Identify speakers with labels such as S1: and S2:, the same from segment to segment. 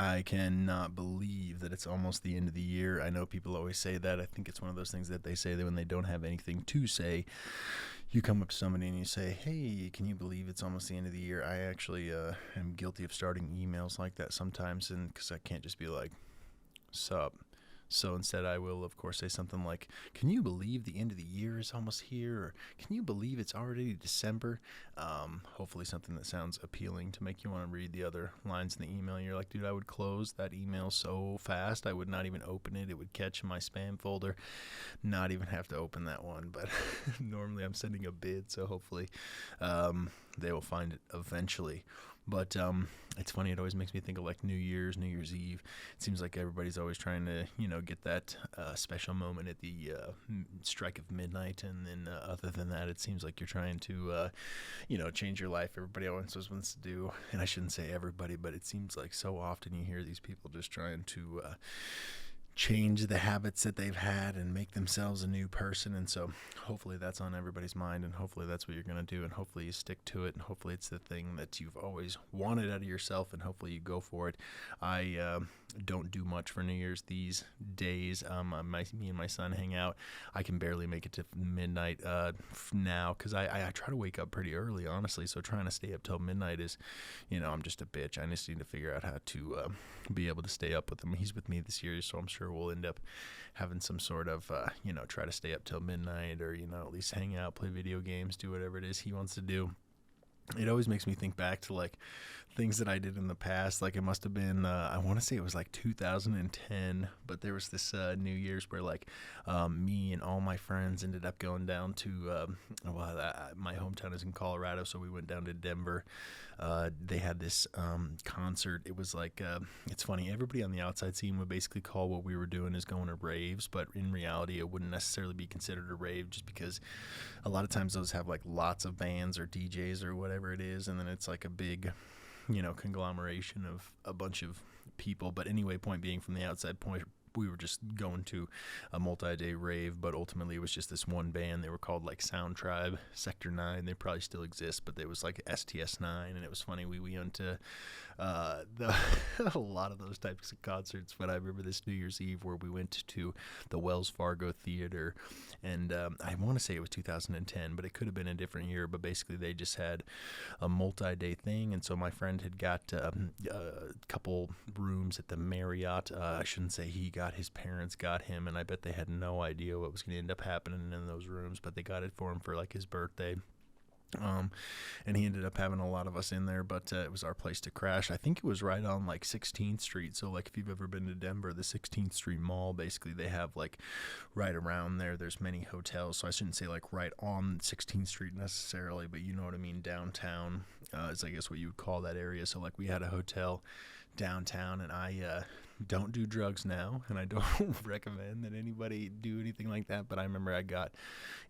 S1: I cannot believe that it's almost the end of the year. I know people always say that. I think it's one of those things that they say that when they don't have anything to say, you come up to somebody and you say, "Hey, can you believe it's almost the end of the year?" I actually am guilty of starting emails like that sometimes, and because I can't just be like, "Sup." So instead, I will, of course, say something like, "Can you believe the end of the year is almost here?" Or "Can you believe it's already December?" Hopefully, something that sounds appealing to make you want to read the other lines in the email. You're like, dude, I would close that email so fast, I would not even open it. It would catch in my spam folder, not even have to open that one. But normally, I'm sending a bid, so hopefully, they will find it eventually. But it's funny. It always makes me think of like New Year's Eve. It seems like everybody's always trying to, get that special moment at the strike of midnight. And then other than that, it seems like you're trying to, change your life. Everybody always wants to do, and I shouldn't say everybody, but it seems like so often you hear these people just trying to change the habits that they've had and make themselves a new person. And so hopefully that's on everybody's mind, and hopefully that's what you're going to do, and hopefully you stick to it, and hopefully it's the thing that you've always wanted out of yourself, and hopefully you go for it. I don't do much for New Year's these days. Me and my son hang out. I can barely make it to midnight now because I try to wake up pretty early, honestly. So trying to stay up till midnight is, I'm just a bitch. I just need to figure out how to be able to stay up with him. He's with me this year, so I'm sure we'll end up having some sort of, try to stay up till midnight, or, at least hang out, play video games, do whatever it is he wants to do. It always makes me think back to like things that I did in the past. Like it must have been, I want to say it was like 2010, but there was this New Year's where like me and all my friends ended up going down to, my hometown is in Colorado, so we went down to Denver. They had this concert. It was like, it's funny, everybody on the outside scene would basically call what we were doing as going to raves, but in reality, it wouldn't necessarily be considered a rave just because a lot of times those have like lots of bands or DJs or whatever it is, and then it's like a big, conglomeration of a bunch of people. But anyway, point being, from the outside point, we were just going to a multi-day rave, but ultimately it was just this one band. They were called like Sound Tribe, Sector 9. They probably still exist, but they was like STS 9, and it was funny. We went to a lot of those types of concerts, but I remember this New Year's Eve where we went to the Wells Fargo Theater, and I want to say it was 2010, but it could have been a different year. But basically they just had a multi-day thing, and so my friend had got a couple rooms at the Marriott. I shouldn't say he got, his parents got him, and I bet they had no idea what was going to end up happening in those rooms, but they got it for him for like his birthday. And he ended up having a lot of us in there, but it was our place to crash. I think it was right on like 16th Street. So like if you've ever been to Denver, the 16th Street Mall, basically they have like right around there, there's many hotels. So I shouldn't say like right on 16th Street necessarily, but you know what I mean. Downtown is I guess what you would call that area. So like we had a hotel downtown, and I don't do drugs now, and I don't recommend that anybody do anything like that. But I remember I got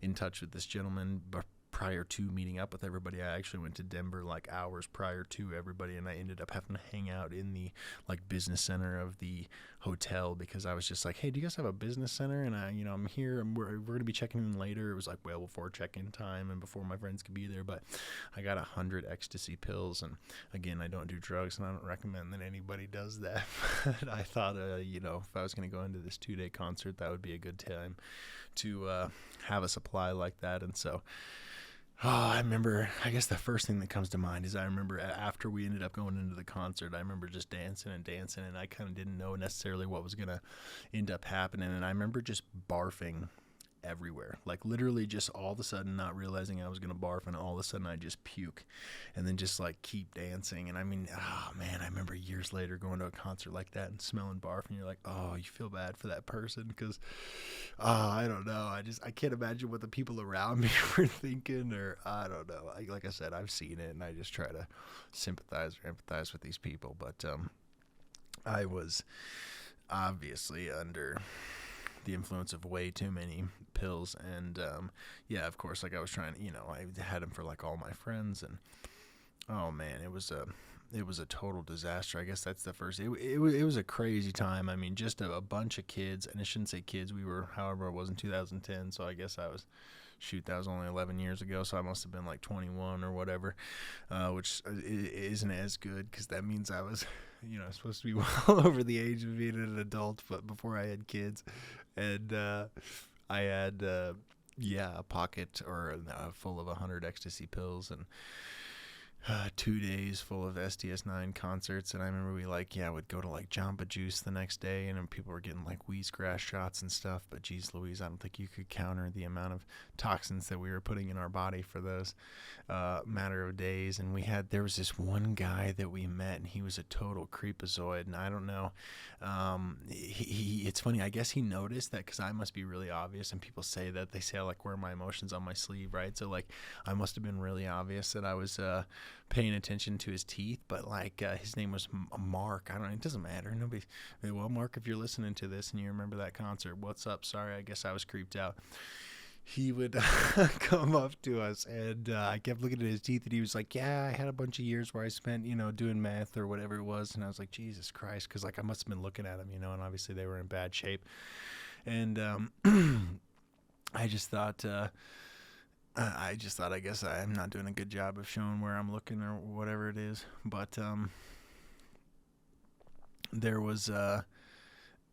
S1: in touch with this gentleman prior to meeting up with everybody. I actually went to Denver like hours prior to everybody, and I ended up having to hang out in the like business center of the hotel because I was just like, hey, do you guys have a business center? And I'm here, and we're going to be checking in later. It was like well before check-in time and before my friends could be there, but I got 100 ecstasy pills, and again, I don't do drugs, and I don't recommend that anybody does that. But I thought, if I was going to go into this 2-day concert, that would be a good time to have a supply like that. And so I remember, I guess the first thing that comes to mind is I remember after we ended up going into the concert, I remember just dancing, and I kind of didn't know necessarily what was going to end up happening. And I remember just barfing everywhere, like literally just all of a sudden not realizing I was going to barf, and all of a sudden I just puke and then just like keep dancing. And I mean, oh man, I remember years later going to a concert like that and smelling barf, and you're like, oh, you feel bad for that person because I don't know, I can't imagine what the people around me were thinking, or I don't know. Like I said, I've seen it, and I just try to sympathize or empathize with these people. But I was obviously under the influence of way too many pills, and of course, like I was trying to, I had them for like all my friends, and oh man, it was a total disaster. I guess that's the first. It was a crazy time. I mean, just a bunch of kids, and I shouldn't say kids. We were, however, it was in 2010, so I guess I was shoot, that was only 11 years ago, so I must have been like 21 or whatever, which isn't as good because that means I was, supposed to be well over the age of being an adult, but before I had kids. And I had, a pocket or full of 100 ecstasy pills and 2 days full of STS9 concerts. And I remember we would go to like Jamba Juice the next day, and people were getting like wheatgrass shots and stuff. But geez Louise, I don't think you could counter the amount of toxins that we were putting in our body for those matter of days. And there was this one guy that we met, and he was a total creepazoid, and I don't know, it's funny, I guess he noticed that because I must be really obvious, and people say that, they say I like wear my emotions on my sleeve, right? So like I must have been really obvious that I was paying attention to his teeth. But like his name was Mark. I don't know, it doesn't matter, nobody. Well, Mark, if you're listening to this and you remember that concert, what's up? Sorry, I guess I was creeped out. He would come up to us, and I kept looking at his teeth, and he was like, yeah, I had a bunch of years where I spent, doing meth or whatever it was. And I was like, Jesus Christ, because like I must have been looking at him, and obviously they were in bad shape. And I just thought, I guess I'm not doing a good job of showing where I'm looking or whatever it is. But there was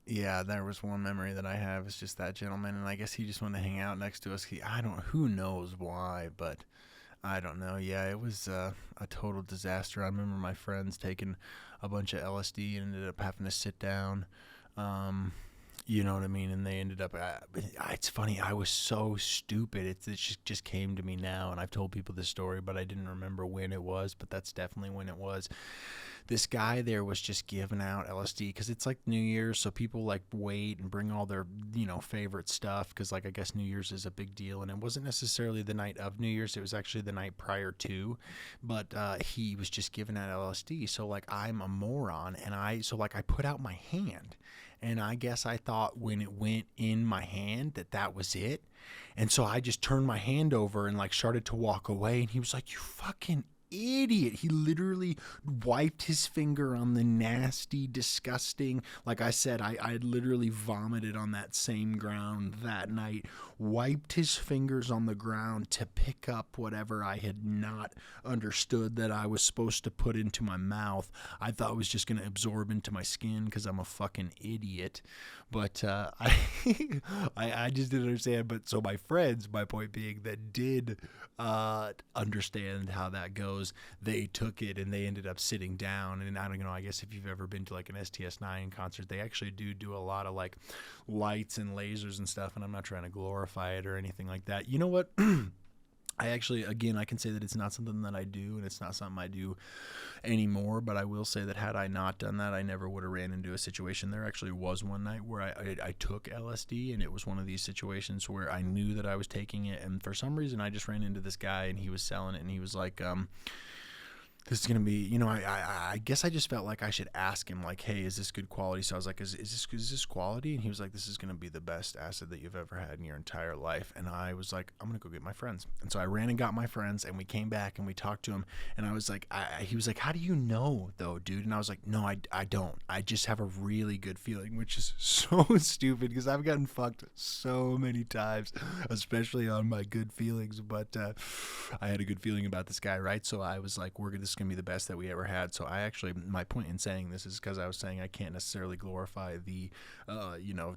S1: there was one memory that I have. It's just that gentleman, and I guess he just wanted to hang out next to us. Who knows why, but I don't know. Yeah, it was a total disaster. I remember my friends taking a bunch of LSD and ended up having to sit down. You know what I mean? And they ended up, it's funny, I was so stupid. It just came to me now, and I've told people this story, but I didn't remember when it was, but that's definitely when it was. This guy there was just giving out LSD because it's like New Year's, so people like wait and bring all their, favorite stuff because like I guess New Year's is a big deal, and it wasn't necessarily the night of New Year's, it was actually the night prior to, but he was just giving out LSD. So like I'm a moron, and I put out my hand. And I guess I thought when it went in my hand that was it. And so I just turned my hand over and like started to walk away. And he was like, you fucking idiot. He literally wiped his finger on the nasty, disgusting, like I said, I literally vomited on that same ground that night, wiped his fingers on the ground to pick up whatever I had not understood that I was supposed to put into my mouth. I thought it was just going to absorb into my skin because I'm a fucking idiot. But I just didn't understand. But so my friends, my point being, that did understand how that goes, they took it and they ended up sitting down. And I don't know, I guess if you've ever been to like an STS9 concert, they actually do a lot of like lights and lasers and stuff. And I'm not trying to glorify it or anything like that. You know what? I actually, again, I can say that it's not something that I do, and it's not something I do anymore, but I will say that had I not done that, I never would have ran into a situation. There actually was one night where I took LSD, and it was one of these situations where I knew that I was taking it, and for some reason I just ran into this guy, and he was selling it, and he was like, this is going to be, I guess I just felt like I should ask him, like, hey, is this good quality? So I was like, is this quality? And he was like, this is going to be the best acid that you've ever had in your entire life. And I was like, I'm going to go get my friends. And so I ran and got my friends, and we came back and we talked to him. And I was like, he was like, how do you know though, dude? And I was like, no, I don't. I just have a really good feeling, which is so stupid because I've gotten fucked so many times, especially on my good feelings. But I had a good feeling about this guy, right? So I was like, this is going to be the best that we ever had. So I actually, my point in saying this is because I was saying I can't necessarily glorify the,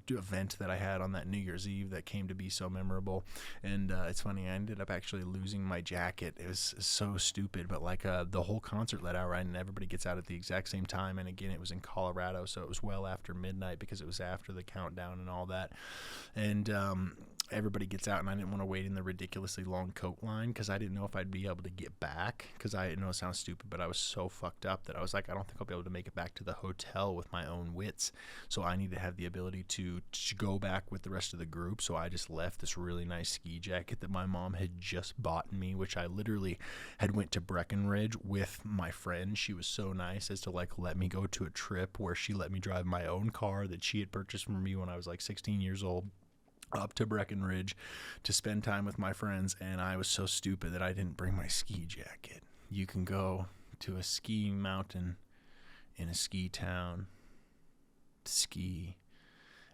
S1: event that I had on that New Year's Eve that came to be so memorable. And it's funny, I ended up actually losing my jacket. It was so stupid, but like the whole concert let out, right? And everybody gets out at the exact same time. And again, it was in Colorado, so it was well after midnight because it was after the countdown and all that. And everybody gets out, and I didn't want to wait in the ridiculously long coat line because I didn't know if I'd be able to get back, because I know it sounds stupid, but I was so fucked up that I was like, I don't think I'll be able to make it back to the hotel with my own wits, so I need to have the ability to go back with the rest of the group. So I just left this really nice ski jacket that my mom had just bought me, which I literally had went to Breckenridge with my friend. She was so nice as to like let me go to a trip where she let me drive my own car that she had purchased for me when I was like 16 years old, up to Breckenridge to spend time with my friends. And I was so stupid that I didn't bring my ski jacket. You can go to a ski mountain in a ski town to ski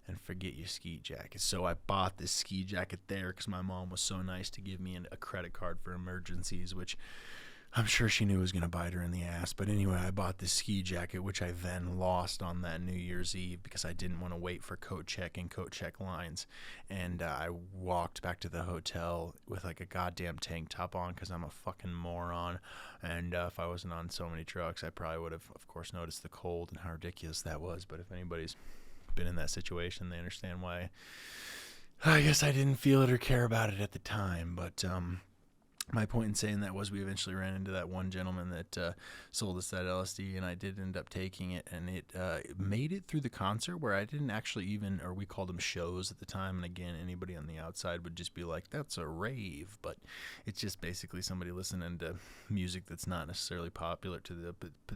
S1: and forget your ski jacket. So I bought this ski jacket there because my mom was so nice to give me a credit card for emergencies, which I'm sure she knew was going to bite her in the ass. But anyway, I bought this ski jacket, which I then lost on that New Year's Eve because I didn't want to wait for coat check and coat check lines. And I walked back to the hotel with like a goddamn tank top on because I'm a fucking moron. And if I wasn't on so many trucks, I probably would have, of course, noticed the cold and how ridiculous that was. But if anybody's been in that situation, they understand why. I guess I didn't feel it or care about it at the time. But my point in saying that was we eventually ran into that one gentleman that sold us that LSD, and I did end up taking it, and it made it through the concert where I didn't actually even, or we called them shows at the time, and again, anybody on the outside would just be like, that's a rave, but it's just basically somebody listening to music that's not necessarily popular to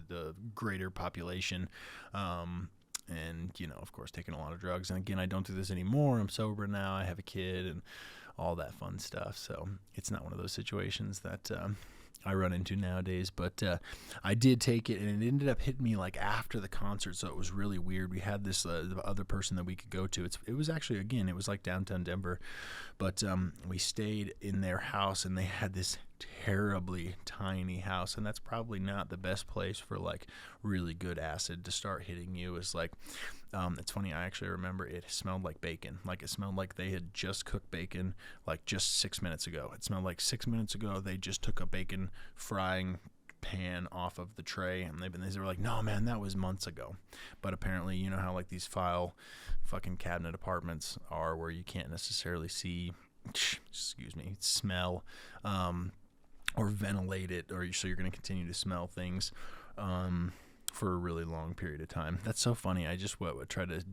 S1: the greater population, and, you know, of course, taking a lot of drugs, and again, I don't do this anymore, I'm sober now, I have a kid, and all that fun stuff. So it's not one of those situations that I run into nowadays. But I did take it, and it ended up hitting me like after the concert. So it was really weird. We had this other person that we could go to. It was actually, again, it was like downtown Denver. But we stayed in their house, and they had this terribly tiny house, and that's probably not the best place for like really good acid to start hitting you. Is like it's funny, I actually remember it smelled like bacon. Like it smelled like they had just cooked bacon like just 6 minutes ago. It smelled like 6 minutes ago they just took a bacon frying pan off of the tray, and they were like, no man, that was months ago. But apparently, you know how like these file fucking cabinet apartments are where you can't necessarily see smell or ventilate it, or so you're going to continue to smell things for a really long period of time. That's so funny. I just would try to,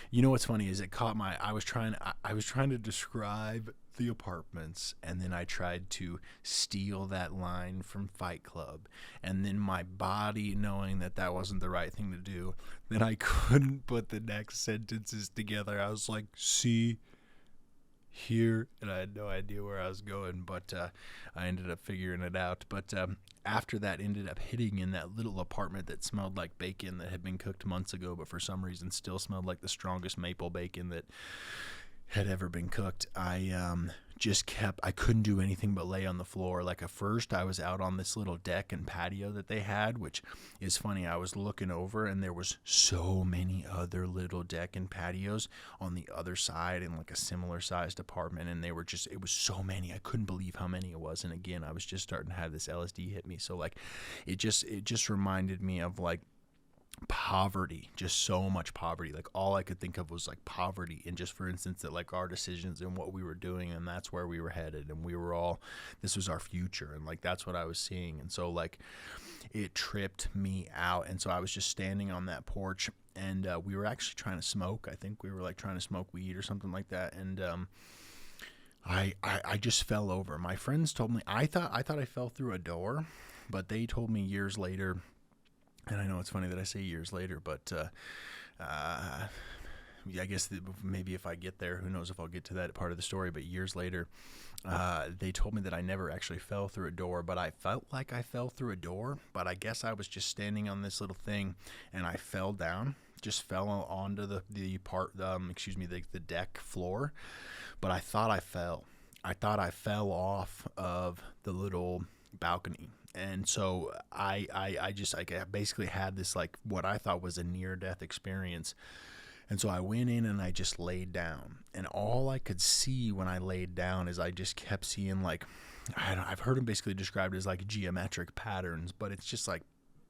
S1: you know what's funny is it caught my, I was trying to describe the apartments, and then I tried to steal that line from Fight Club, and then my body, knowing that wasn't the right thing to do, then I couldn't put the next sentences together. I was like, see here, and I had no idea where I was going, but I ended up figuring it out. But after that, ended up hitting in that little apartment that smelled like bacon that had been cooked months ago, but for some reason still smelled like the strongest maple bacon that had ever been cooked. I couldn't do anything but lay on the floor. Like at first I was out on this little deck and patio that they had, which is funny. I was looking over and there was so many other little deck and patios on the other side in like a similar sized apartment. And it was so many. I couldn't believe how many it was. And again, I was just starting to have this LSD hit me. So like, it just reminded me of like, poverty, just so much poverty. Like all I could think of was like poverty, and just for instance that like our decisions and what we were doing, and that's where we were headed, and this was our future, and like that's what I was seeing. And so like it tripped me out, and so I was just standing on that porch, and we were actually trying to smoke. I think we were like trying to smoke weed or something like that, and I just fell over. My friends told me I thought I fell through a door, but they told me years later. And I know it's funny that I say years later, but I guess maybe if I get there, who knows if I'll get to that part of the story. But years later, they told me that I never actually fell through a door, but I felt like I fell through a door. But I guess I was just standing on this little thing, and I fell down, just fell onto the deck floor. But I thought I fell. I thought I fell off of the little balcony. And so I basically had this like what I thought was a near-death experience. And so I went in and I just laid down. And all I could see when I laid down is I just kept seeing like, I've heard them basically described as like geometric patterns, but it's just like,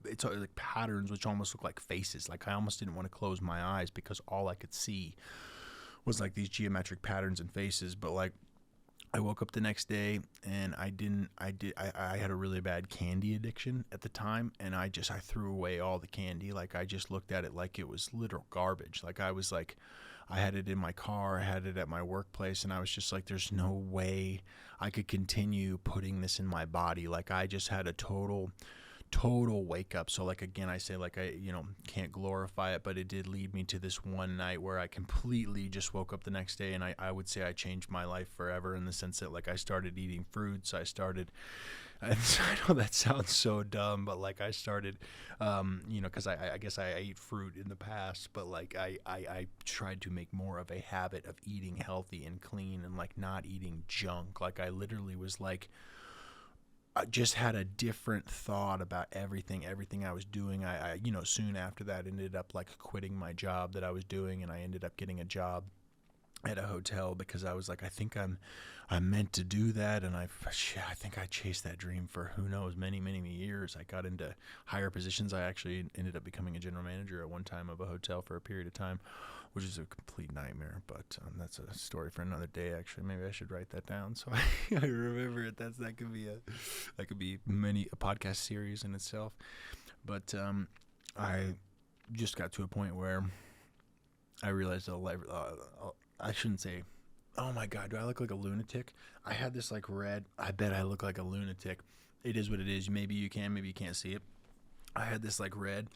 S1: it's like patterns which almost look like faces. Like I almost didn't want to close my eyes because all I could see was like these geometric patterns and faces. But like, I woke up the next day and I had a really bad candy addiction at the time, and I threw away all the candy. Like I just looked at it like it was literal garbage. Like I was like, I had it in my car, I had it at my workplace, and I was just like, there's no way I could continue putting this in my body. Like I just had a total total wake up. So like, again, I say like, I, can't glorify it, but it did lead me to this one night where I completely just woke up the next day, and I would say I changed my life forever, in the sense that like I started eating fruits. I know that sounds so dumb, but like I started, because I guess I ate fruit in the past, but like I tried to make more of a habit of eating healthy and clean, and like not eating junk. Like I literally was like, I just had a different thought about everything I was doing. I soon after that ended up like quitting my job that I was doing, and I ended up getting a job at a hotel, because I was like, I think I'm meant to do that. And I think I chased that dream for who knows many years. I got into higher positions. I actually ended up becoming a general manager at one time of a hotel for a period of time, which is a complete nightmare, but that's a story for another day. Actually, maybe I should write that down so I remember it. That could be a podcast series in itself. But I just got to a point where I realized I shouldn't say, oh my God, do I look like a lunatic? I had this like red, I bet I look like a lunatic. It is what it is. Maybe you can't see it. I had this like red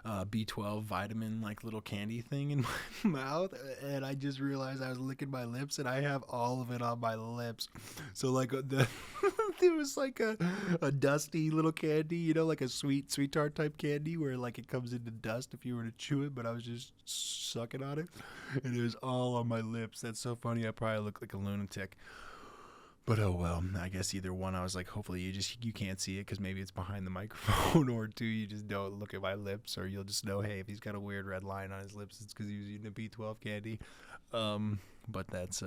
S1: B12 vitamin like little candy thing in my mouth, and I just realized I was licking my lips, and I have all of it on my lips. So like it was like a dusty little candy, like a sweet tart type candy where like it comes into dust if you were to chew it, but I was just sucking on it, and it was all on my lips. That's so funny. I probably look like a lunatic. But oh well, I guess either one, I was like, hopefully you can't see it because maybe it's behind the microphone, or two, you just don't look at my lips, or you'll just know, hey, if he's got a weird red line on his lips, it's because he was eating a B12 candy. But that's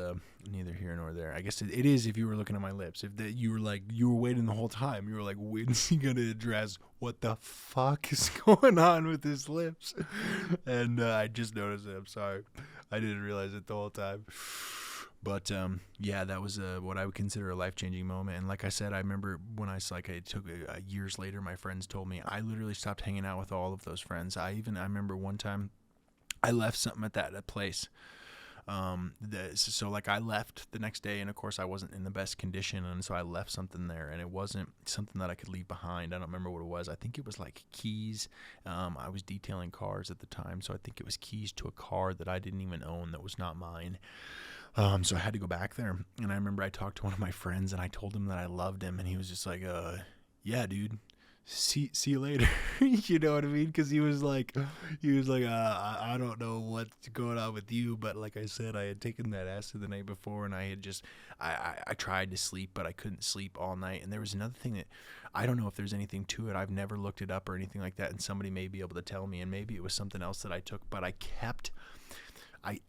S1: neither here nor there. I guess it is if you were looking at my lips. If you were waiting the whole time, you were like, when's he gonna address what the fuck is going on with his lips? And I just noticed it. I'm sorry, I didn't realize it the whole time. But yeah, that was what I would consider a life-changing moment. And like I said, I remember when I took years later, my friends told me I literally stopped hanging out with all of those friends. I remember one time I left something at that place. So like I left the next day, and of course I wasn't in the best condition, and so I left something there, and it wasn't something that I could leave behind. I don't remember what it was. I think it was like keys. I was detailing cars at the time, so I think it was keys to a car that I didn't even own, that was not mine. So I had to go back there, and I remember I talked to one of my friends, and I told him that I loved him, and he was just like, yeah, dude, see you later. You know what I mean? Because he was like, I don't know what's going on with you, but like I said, I had taken that acid the night before, and I had just, I tried to sleep, but I couldn't sleep all night. And there was another thing that, I don't know if there's anything to it. I've never looked it up or anything like that, and somebody may be able to tell me, and maybe it was something else that I took, but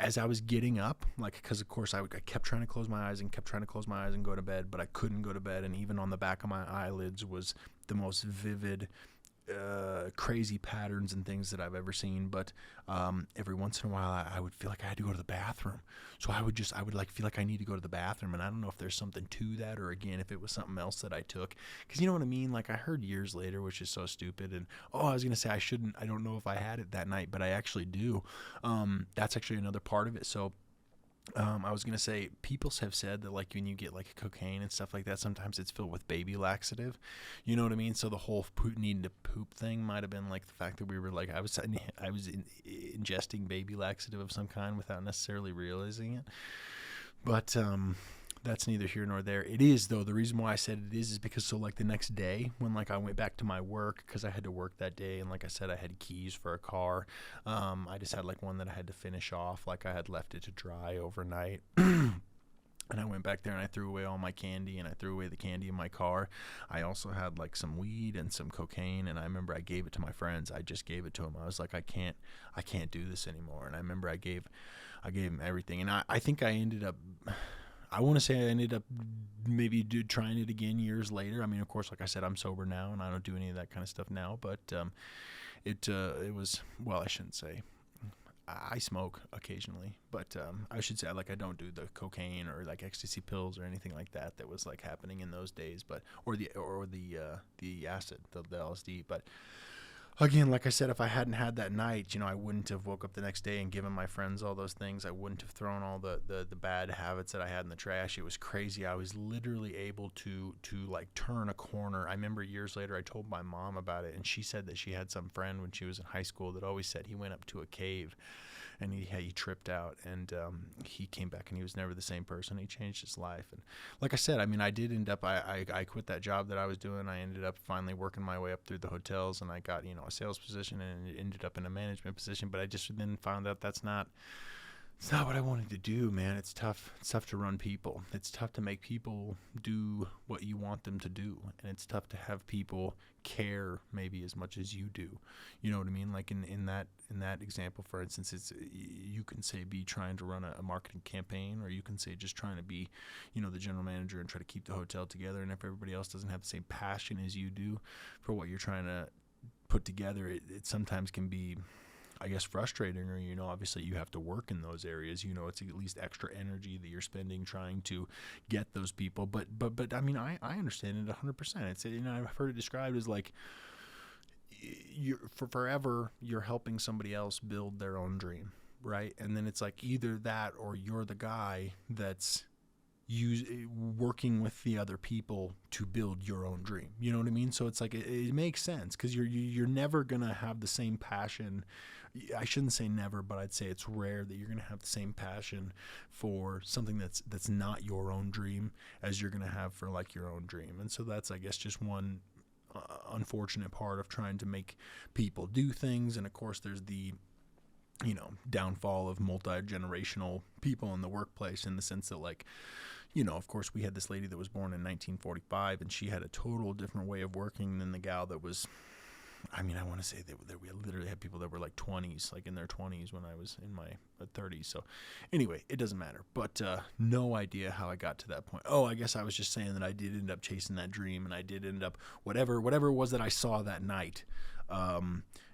S1: as I was getting up, like, because of course I kept trying to close my eyes and go to bed, but I couldn't go to bed. And even on the back of my eyelids was the most vivid, crazy patterns and things that I've ever seen. But every once in a while I would feel like I had to go to the bathroom. So I would like feel like I need to go to the bathroom. And I don't know if there's something to that, or again, if it was something else that I took. Because you know what I mean? Like I heard years later, which is so stupid. And I was going to say I don't know if I had it that night, but I actually do. That's actually another part of it. So I was going to say, people have said that like when you get like cocaine and stuff like that, sometimes it's filled with baby laxative. You know what I mean? So the whole needing to poop thing might have been like the fact that we were like, I was ingesting baby laxative of some kind without necessarily realizing it. But that's neither here nor there. It is, though. The reason why I said it is because so like the next day when like I went back to my work, because I had to work that day, and like I said, I had keys for a car. I just had like one that I had to finish off. Like I had left it to dry overnight. And I went back there and I threw away all my candy, and I threw away the candy in my car. I also had like some weed and some cocaine, and I remember I gave it to my friends. I just gave it to them. I was like, I can't do this anymore. And I remember I gave them everything. And I think I ended up, I want to say I ended up maybe trying it again years later. I mean, of course, like I said, I'm sober now and I don't do any of that kind of stuff now, but it was, well, I shouldn't say. I smoke occaacally, but I should say like I don't do the cocaine or like ecstasy pills or anything like that was like happening in those days, but or the acid, the LSD, but again, like I said, if I hadn't had that night, I wouldn't have woke up the next day and given my friends all those things. I wouldn't have thrown all the bad habits that I had in the trash. It was crazy. I was literally able to like turn a corner. I remember years later, I told my mom about it, and she said that she had some friend when she was in high school that always said he went up to a cave and he tripped out, and he came back and he was never the same person. He changed his life. And like I said, I mean, I did end up, I quit that job that I was doing. I ended up finally working my way up through the hotels, and I got, a sales position, and it ended up in a management position. But I just then found out it's not what I wanted to do, man. It's tough. It's tough to run people. It's tough to make people do what you want them to do. And it's tough to have people care maybe as much as you do. You know what I mean? Like in that example, for instance, it's, you can say be trying to run a marketing campaign, or you can say just trying to be, the general manager and try to keep the hotel together. And if everybody else doesn't have the same passion as you do for what you're trying to put together, it sometimes can be, I guess, frustrating, or, obviously you have to work in those areas. It's at least extra energy that you're spending trying to get those people. But I mean, I understand it 100%. It's, I've heard it described as like, for forever, you're helping somebody else build their own dream, right? And then it's like either that or you're the guy that's working with the other people to build your own dream. You know what I mean? So it's like it makes sense, because you're never gonna have the same passion. I shouldn't say never, but I'd say it's rare that you're gonna have the same passion for something that's not your own dream as you're gonna have for like your own dream. And so that's, I guess, just one unfortunate part of trying to make people do things. And of course, there's the downfall of multi-generational people in the workplace, in the sense that, like, of course, we had this lady that was born in 1945, and she had a total different way of working than the gal that was, I mean, I want to say that we literally had people that were like 20s, like in their 20s when I was in my 30s. So anyway, it doesn't matter. But no idea how I got to that point. Oh, I guess I was just saying that I did end up chasing that dream, and I did end up whatever it was that I saw that night.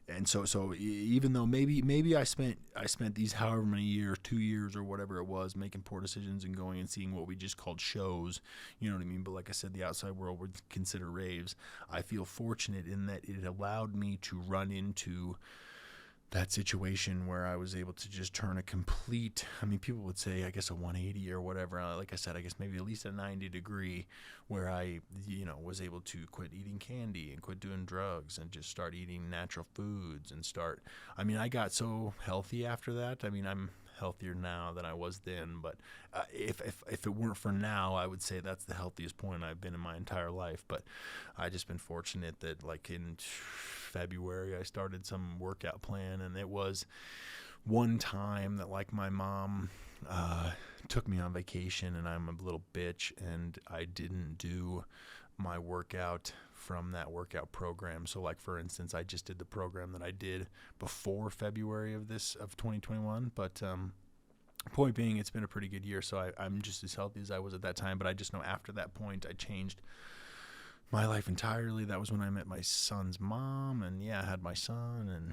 S1: And so even though maybe I spent these however many years, 2 years or whatever it was, making poor decisions and going and seeing what we just called shows, you know what I mean? But like I said, the outside world would consider raves. I feel fortunate in that it allowed me to run into that situation where I was able to just turn a complete, I mean, people would say, I guess, a 180 or whatever. Like I said, I guess maybe at least a 90 degree, where I, was able to quit eating candy and quit doing drugs and just start eating natural foods and I got so healthy after that. I mean, I'm healthier now than I was then, but if it weren't for now, I would say that's the healthiest point I've been in my entire life. But I just been fortunate that, like, in February, I started some workout plan, and it was one time that, like, my mom took me on vacation, and I'm a little bitch, and I didn't do my workout from that workout program. So, like, for instance, I just did the program that I did before February of 2021, but point being, it's been a pretty good year, so I'm just as healthy as I was at that time. But I just know after that point, I changed my life entirely. That was when I met my son's mom, and I had my son, and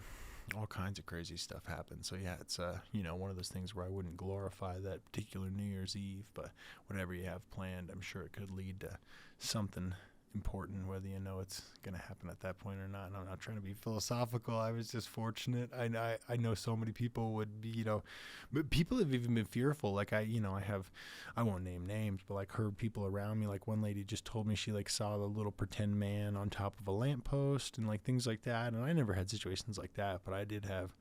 S1: all kinds of crazy stuff happened. So it's one of those things where I wouldn't glorify that particular New Year's Eve, but whatever you have planned, I'm sure it could lead to something important, whether it's going to happen at that point or not. And I'm not trying to be philosophical. I was just fortunate. I know so many people would be, but people have even been fearful. Like I won't name names, but like heard people around me, like one lady just told me she like saw the little pretend man on top of a lamppost and like things like that. And I never had situations like that, but I did have,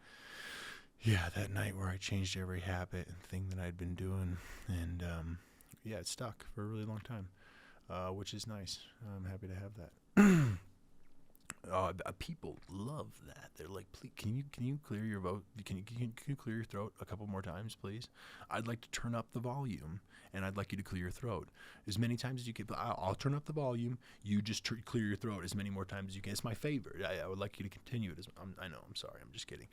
S1: that night where I changed every habit and thing that I'd been doing. And, it stuck for a really long time. Which is nice. I'm happy to have that. People love that. They're like, please, can you clear your vote? Can you clear your throat a couple more times, please? I'd like to turn up the volume, and I'd like you to clear your throat as many times as you can. I'll turn up the volume. You just clear your throat as many more times as you can. It's my favorite. I would like you to continue it. I know. I'm sorry. I'm just kidding.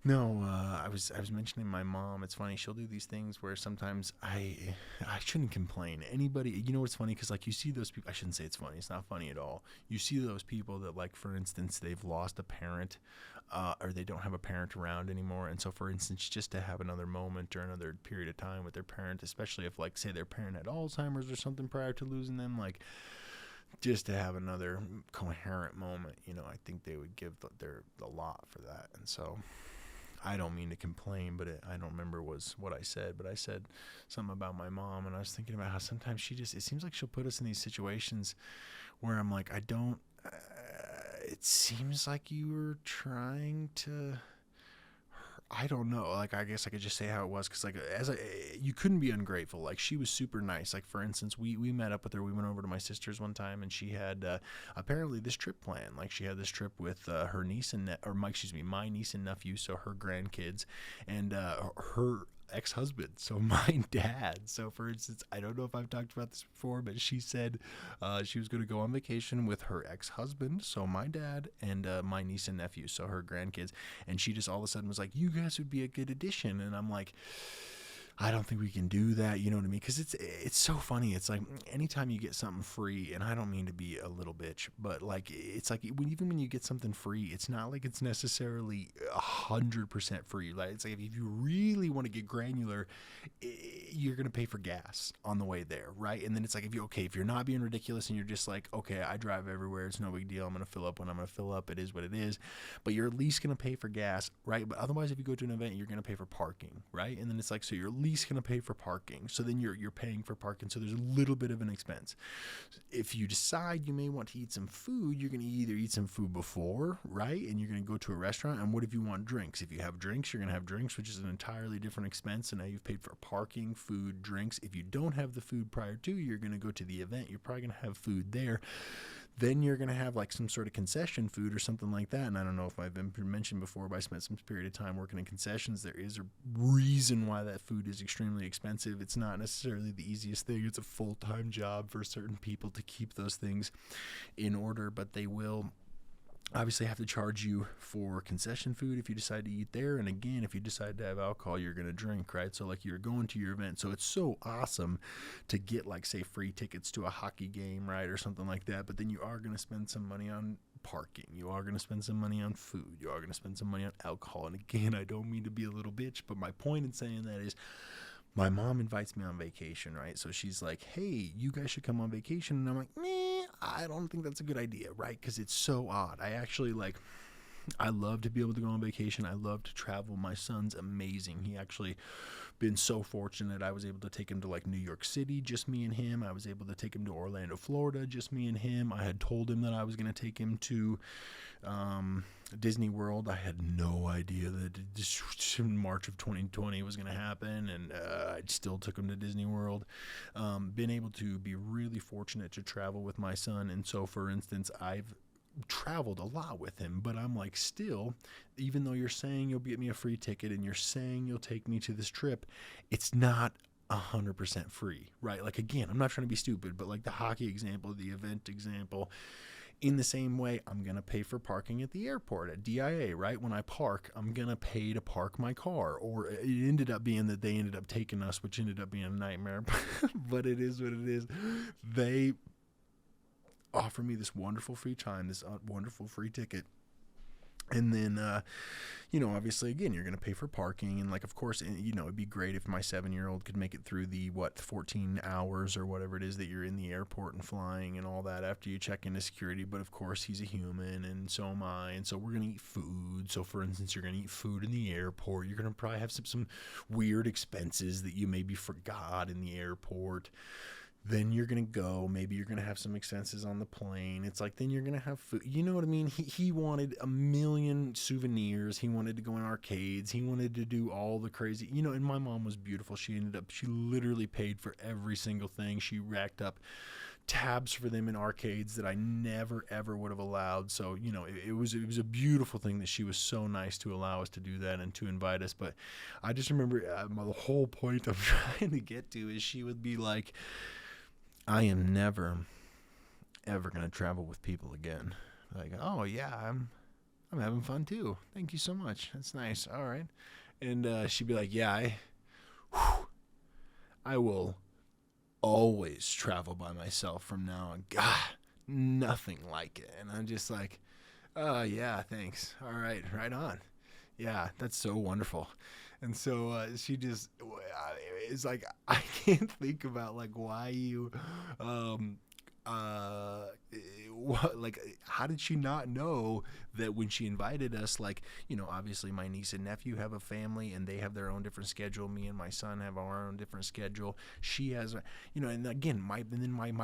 S1: No, I was mentioning my mom. It's funny. She'll do these things where sometimes I shouldn't complain. Anybody, what's funny? Because like you see those people. I shouldn't say it's funny. It's not funny at all. You see those people that, like, for instance, they've lost a parent, or they don't have a parent around anymore. And so, for instance, just to have another moment or another period of time with their parent, especially if, like, say their parent had Alzheimer's or something prior to losing them, like, just to have another coherent moment, I think they would give the lot for that. And so I don't mean to complain, but I don't remember what I said, but I said something about my mom, and I was thinking about how sometimes it seems like she'll put us in these situations where I'm like, it seems like you were trying to, I don't know. Like, I guess I could just say how it was. Cause like, you couldn't be ungrateful. Like, she was super nice. Like, for instance, we met up with her. We went over to my sister's one time, and she had, apparently this trip planned. Like, she had this trip with, her niece my niece and nephew. So her grandkids and, her ex-husband, so my dad. So for instance, I don't know if I've talked about this before, but she said she was going to go on vacation with her ex-husband, so my dad, and my niece and nephew, so her grandkids. And she just all of a sudden was like, you guys would be a good addition. And I'm like, I don't think we can do that, you know what I mean? Because it's so funny. It's like anytime you get something free, and I don't mean to be a little bitch, but like it's like even when you get something free, it's not like it's necessarily 100% free. Like, it's like if you really want to get granular, you're gonna pay for gas on the way there, right? And then it's like if you're not being ridiculous and you're just like, okay, I drive everywhere, it's no big deal. I'm gonna fill up when I'm gonna fill up. It is what it is. But you're at least gonna pay for gas, right? But otherwise, if you go to an event, you're gonna pay for parking, right? And then it's like, so you're at least going to pay for parking. So then you're paying for parking. So there's a little bit of an expense. If you decide you may want to eat some food, you're going to either eat some food before, right? And you're going to go to a restaurant. And what if you want drinks? If you have drinks, you're going to have drinks, which is an entirely different expense. And now you've paid for parking, food, drinks. If you don't have the food prior to, you're going to go to the event. You're probably going to have food there. Then you're going to have like some sort of concession food or something like that. And I don't know if I've been mentioned before, but I spent some period of time working in concessions. There is a reason why that food is extremely expensive. It's not necessarily the easiest thing. It's a full-time job for certain people to keep those things in order, but they will obviously have to charge you for concession food if you decide to eat there. And again, if you decide to have alcohol, you're going to drink, right? So like you're going to your event. So it's so awesome to get like, say, free tickets to a hockey game, right? Or something like that. But then you are going to spend some money on parking. You are going to spend some money on food. You are going to spend some money on alcohol. And again, I don't mean to be a little bitch, but my point in saying that is, my mom invites me on vacation, right? So she's like, hey, you guys should come on vacation. And I'm like, I don't think that's a good idea, right? Because it's so odd. I love to be able to go on vacation. I love to travel. My son's amazing. He actually been so fortunate. I was able to take him to like New York City, just me and him. I was able to take him to Orlando, Florida, just me and him. I had told him that I was going to take him to Disney World. I had no idea that in March of 2020 was going to happen, and I still took him to Disney World. Been able to be really fortunate to travel with my son, and so for instance, I've traveled a lot with him, but I'm like, still, even though you're saying you'll get me a free ticket and you're saying you'll take me to this trip, it's not 100% free, right? Like, again, I'm not trying to be stupid, but like the hockey example, the event example, in the same way, I'm going to pay for parking at the airport, at DIA, right? When I park, I'm going to pay to park my car. Or it ended up being that they ended up taking us, which ended up being a nightmare. But it is what it is. They offer me this wonderful free time, this wonderful free ticket. And then, obviously, again, you're going to pay for parking. And, like, of course, it'd be great if my 7-year-old could make it through the, 14 hours or whatever it is that you're in the airport and flying and all that after you check into security. But, of course, he's a human, and so am I. And so we're going to eat food. So, for instance, you're going to eat food in the airport. You're going to probably have some weird expenses that you maybe forgot in the airport. Then you're going to go, maybe you're going to have some expenses on the plane. It's like, then you're going to have food. You know what I mean? He wanted a million souvenirs. He wanted to go in arcades. He wanted to do all the crazy, and my mom was beautiful. She literally paid for every single thing. She racked up tabs for them in arcades that I never, ever would have allowed. So, it was a beautiful thing that she was so nice to allow us to do that and to invite us. But I just remember the whole point I'm trying to get to is she would be like, I am never, ever going to travel with people again. Like, oh, yeah, I'm having fun, too. Thank you so much. That's nice. All right. And she'd be like, yeah, I will always travel by myself from now on. God, nothing like it. And I'm just like, oh, yeah, thanks. All right, right on. Yeah, that's so wonderful. And so she just, it's like, I can't think about like why you uh like, how did she not know that when she invited us, like, obviously my niece and nephew have a family and they have their own different schedule, me and my son have our own different schedule, she has and again my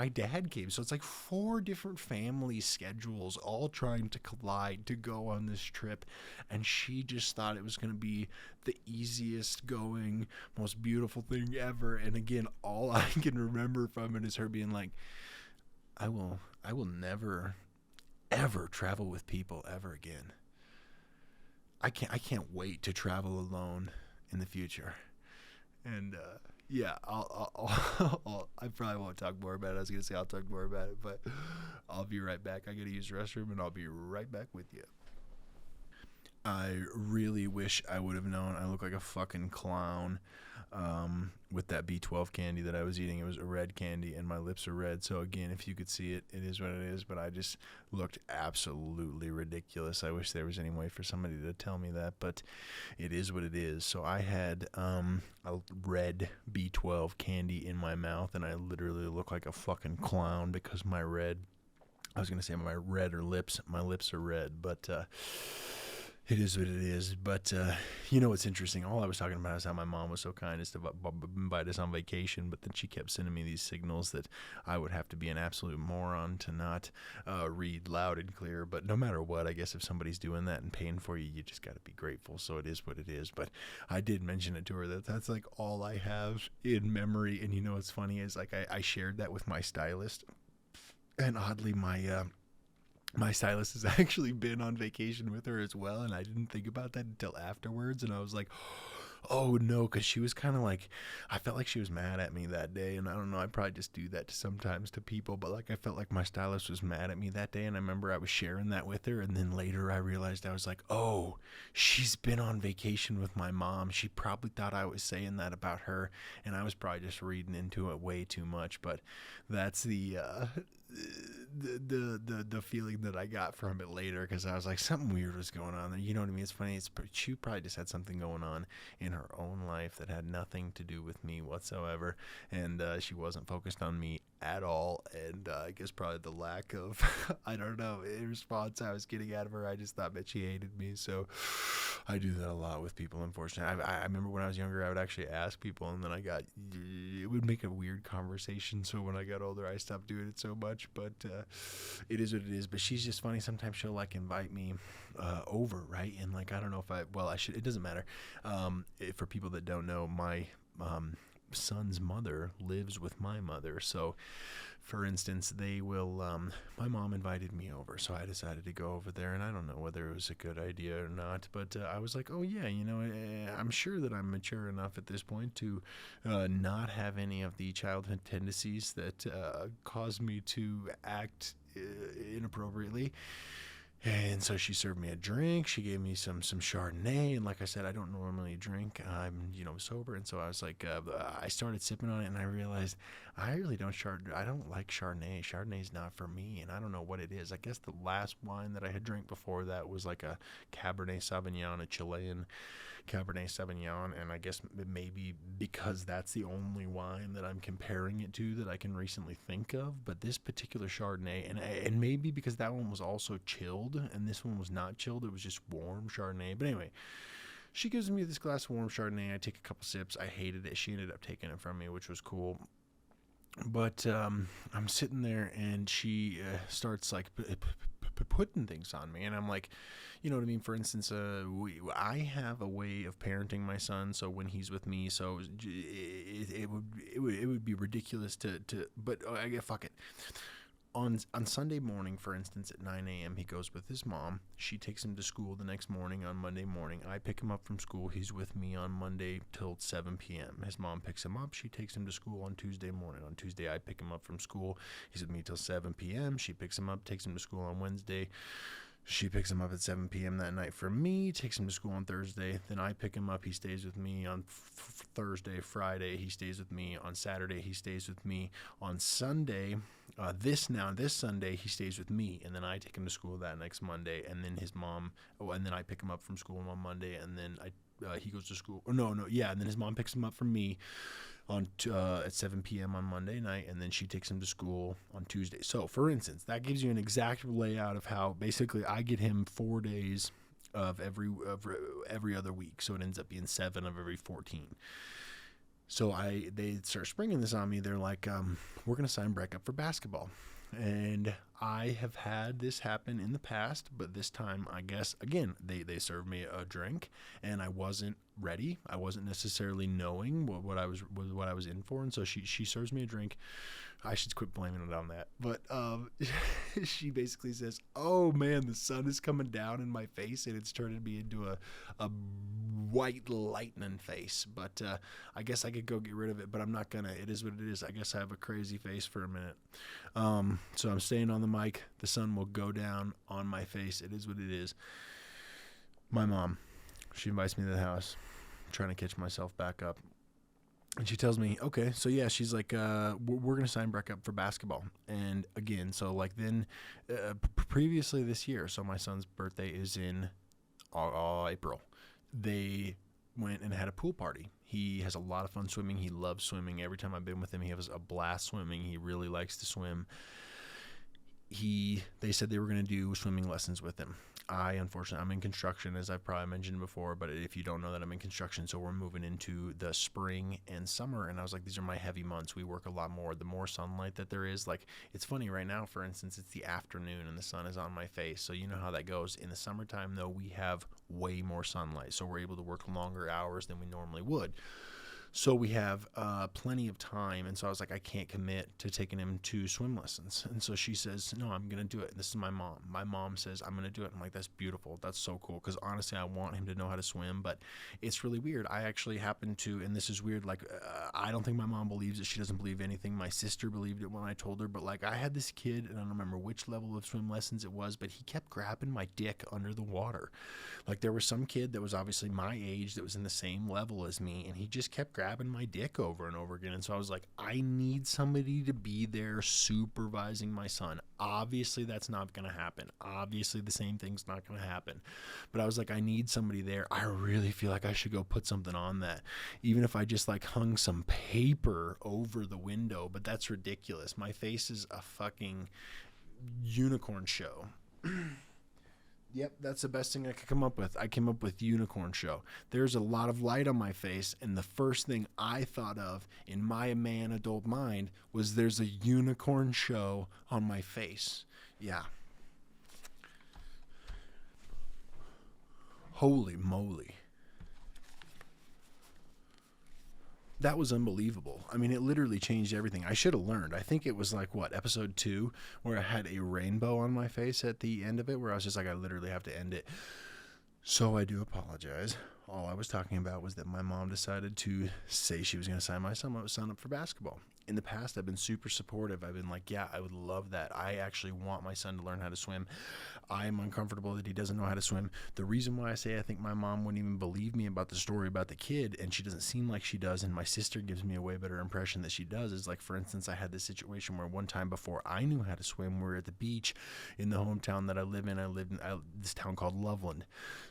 S1: dad came, so it's like four different family schedules all trying to collide to go on this trip, and she just thought it was going to be the easiest going, most beautiful thing ever. And again, all I can remember from it is her being like, I will never ever travel with people ever again. I can't wait to travel alone in the future. And yeah, I probably won't talk more about it. I was gonna say I'll talk more about it, but I'll be right back. I gotta use the restroom, and I'll be right back with you. I really wish I would have known. I look like a fucking clown with that B12 candy that I was eating. It was a red candy, and my lips are red. So again, if you could see it, it is what it is. But I just looked absolutely ridiculous. I wish there was any way for somebody to tell me that, but it is what it is. So I had a red B12 candy in my mouth, and I literally look like a fucking clown because my red. I was gonna say my red or lips. My lips are red, but. It is what it is, but what's interesting? All I was talking about is how my mom was so kind as to invite us on vacation, but then she kept sending me these signals that I would have to be an absolute moron to not read loud and clear. But no matter what, I guess if somebody's doing that and paying for you, you just got to be grateful. So it is what it is. But I did mention it to her that's like all I have in memory. And what's funny is like I shared that with my stylist, and oddly my stylist has actually been on vacation with her as well, and I didn't think about that until afterwards, and I was like, oh no, because she was kind of like, I felt like she was mad at me that day, and I don't know, I probably just do that sometimes to people, but like I felt like my stylist was mad at me that day, and I remember I was sharing that with her, and then later I realized, I was like, oh, she's been on vacation with my mom. She probably thought I was saying that about her, and I was probably just reading into it way too much. But that's the feeling that I got from it later, because I was like, something weird was going on there. You know what I mean? It's funny. She probably just had something going on in her own life that had nothing to do with me whatsoever, and she wasn't focused on me at all. And I guess probably the lack of I don't know, response I was getting out of her, I just thought that she hated me. So I do that a lot with people, unfortunately. I remember when I was younger, I would actually ask people, and then it would make a weird conversation. So when I got older, I stopped doing it so much. But it is what it is. But she's just funny. Sometimes she'll like invite me over, right? And like, I don't know if I should, it doesn't matter. For people that don't know, my son's mother lives with my mother. So for instance, they will my mom invited me over, so I decided to go over there, and I don't know whether it was a good idea or not, but I was like, oh yeah, I'm sure that I'm mature enough at this point to not have any of the childhood tendencies that cause me to act inappropriately. And so she served me a drink. She gave me some Chardonnay, and like I said, I don't normally drink. I'm sober, and so I was like, I started sipping on it, and I realized I really don't I don't like Chardonnay. Chardonnay's not for me, and I don't know what it is. I guess the last wine that I had drank before that was like a Cabernet Sauvignon, a Chilean Cabernet Sauvignon, and I guess maybe because that's the only wine that I'm comparing it to that I can recently think of. But this particular Chardonnay, and maybe because that one was also chilled and this one was not chilled, it was just warm Chardonnay. But anyway, she gives me this glass of warm Chardonnay. I take a couple sips. I hated it. She ended up taking it from me, which was cool. But I'm sitting there, and she starts like putting things on me, and I'm like, you know what I mean? For instance, I have a way of parenting my son, so when he's with me, so it would be ridiculous but I get fuck it. On Sunday morning, for instance, at 9 a.m., he goes with his mom. She takes him to school the next morning on Monday morning. I pick him up from school. He's with me on Monday till 7 p.m. His mom picks him up. She takes him to school on Tuesday morning. On Tuesday, I pick him up from school. He's with me till 7 p.m. She picks him up, takes him to school on Wednesday. She picks him up at 7 p.m. that night for me, takes him to school on Thursday. Then I pick him up. He stays with me on Thursday, Friday. He stays with me on Saturday. He stays with me on Sunday. This Sunday, he stays with me, and then I take him to school that next Monday, and then his mom, and then I pick him up from school on Monday, and then he goes to school. And then his mom picks him up from me at 7 p.m. on Monday night, and then she takes him to school on Tuesday. So, for instance, that gives you an exact layout of how basically I get him 4 days of every other week, so it ends up being 7 of every 14. So they start springing this on me. They're like, we're going to sign Breck up for basketball. And I have had this happen in the past, but this time, I guess, again, they served me a drink, and I wasn't ready. I wasn't necessarily knowing what I was in for, and so she serves me a drink. I should quit blaming it on that. But she basically says, "Oh man, the sun is coming down in my face, and it's turning me into a white lightning face." But I guess I could go get rid of it, but I'm not gonna. It is what it is. I guess I have a crazy face for a minute. So I'm staying on the mic. The sun will go down on my face. It is what it is. My mom, she invites me to the house. I'm trying to catch myself back up. And she tells me, okay, so yeah, she's like, we're going to sign Breck up for basketball. And again, so like then previously this year, so my son's birthday is in April, they went and had a pool party. He has a lot of fun swimming. He loves swimming. Every time I've been with him, he has a blast swimming. He really likes to swim. They said they were going to do swimming lessons with him. Unfortunately, I'm in construction, as I've probably mentioned before, but if you don't know that, I'm in construction, so we're moving into the spring and summer, and I was like, these are my heavy months. We work a lot more. The more sunlight that there is, like, it's funny right now, for instance, it's the afternoon, and the sun is on my face, so you know how that goes. In the summertime, though, we have way more sunlight, so we're able to work longer hours than we normally would. So we have plenty of time, and so I was like, I can't commit to taking him to swim lessons. And so she says, no, I'm going to do it. And this is my mom. My mom says, I'm going to do it. I'm like, that's beautiful. That's so cool, because honestly, I want him to know how to swim, but it's really weird. I actually happen to, and this is weird, like, I don't think my mom believes it. She doesn't believe anything. My sister believed it when I told her, but like, I had this kid, and I don't remember which level of swim lessons it was, but he kept grabbing my dick under the water. Like, there was some kid that was obviously my age that was in the same level as me, and he just kept grabbing my dick over and over again. And so I was like, I need somebody to be there supervising my son. Obviously, that's not going to happen. Obviously, the same thing's not going to happen. But I was like, I need somebody there. I really feel like I should go put something on that. Even if I just like hung some paper over the window. But that's ridiculous. My face is a fucking unicorn show. Yep, that's the best thing I could come up with. I came up with unicorn show. There's a lot of light on my face, and the first thing I thought of in my man adult mind was there's a unicorn show on my face. Yeah. Holy moly. That was unbelievable. I mean, it literally changed everything. I should have learned. I think it was like, episode 2, where I had a rainbow on my face at the end of it, where I was just like, I literally have to end it. So I do apologize. All I was talking about was that my mom decided to say she was going to sign my son up for basketball. In the past, I've been super supportive. I've been like, yeah, I would love that. I actually want my son to learn how to swim. I'm uncomfortable that he doesn't know how to swim. The reason why I say I think my mom wouldn't even believe me about the story about the kid, and she doesn't seem like she does, and my sister gives me a way better impression that she does, is like, for instance, I had this situation where one time before I knew how to swim, we were at the beach in the hometown that I live in. I live in this town called Loveland.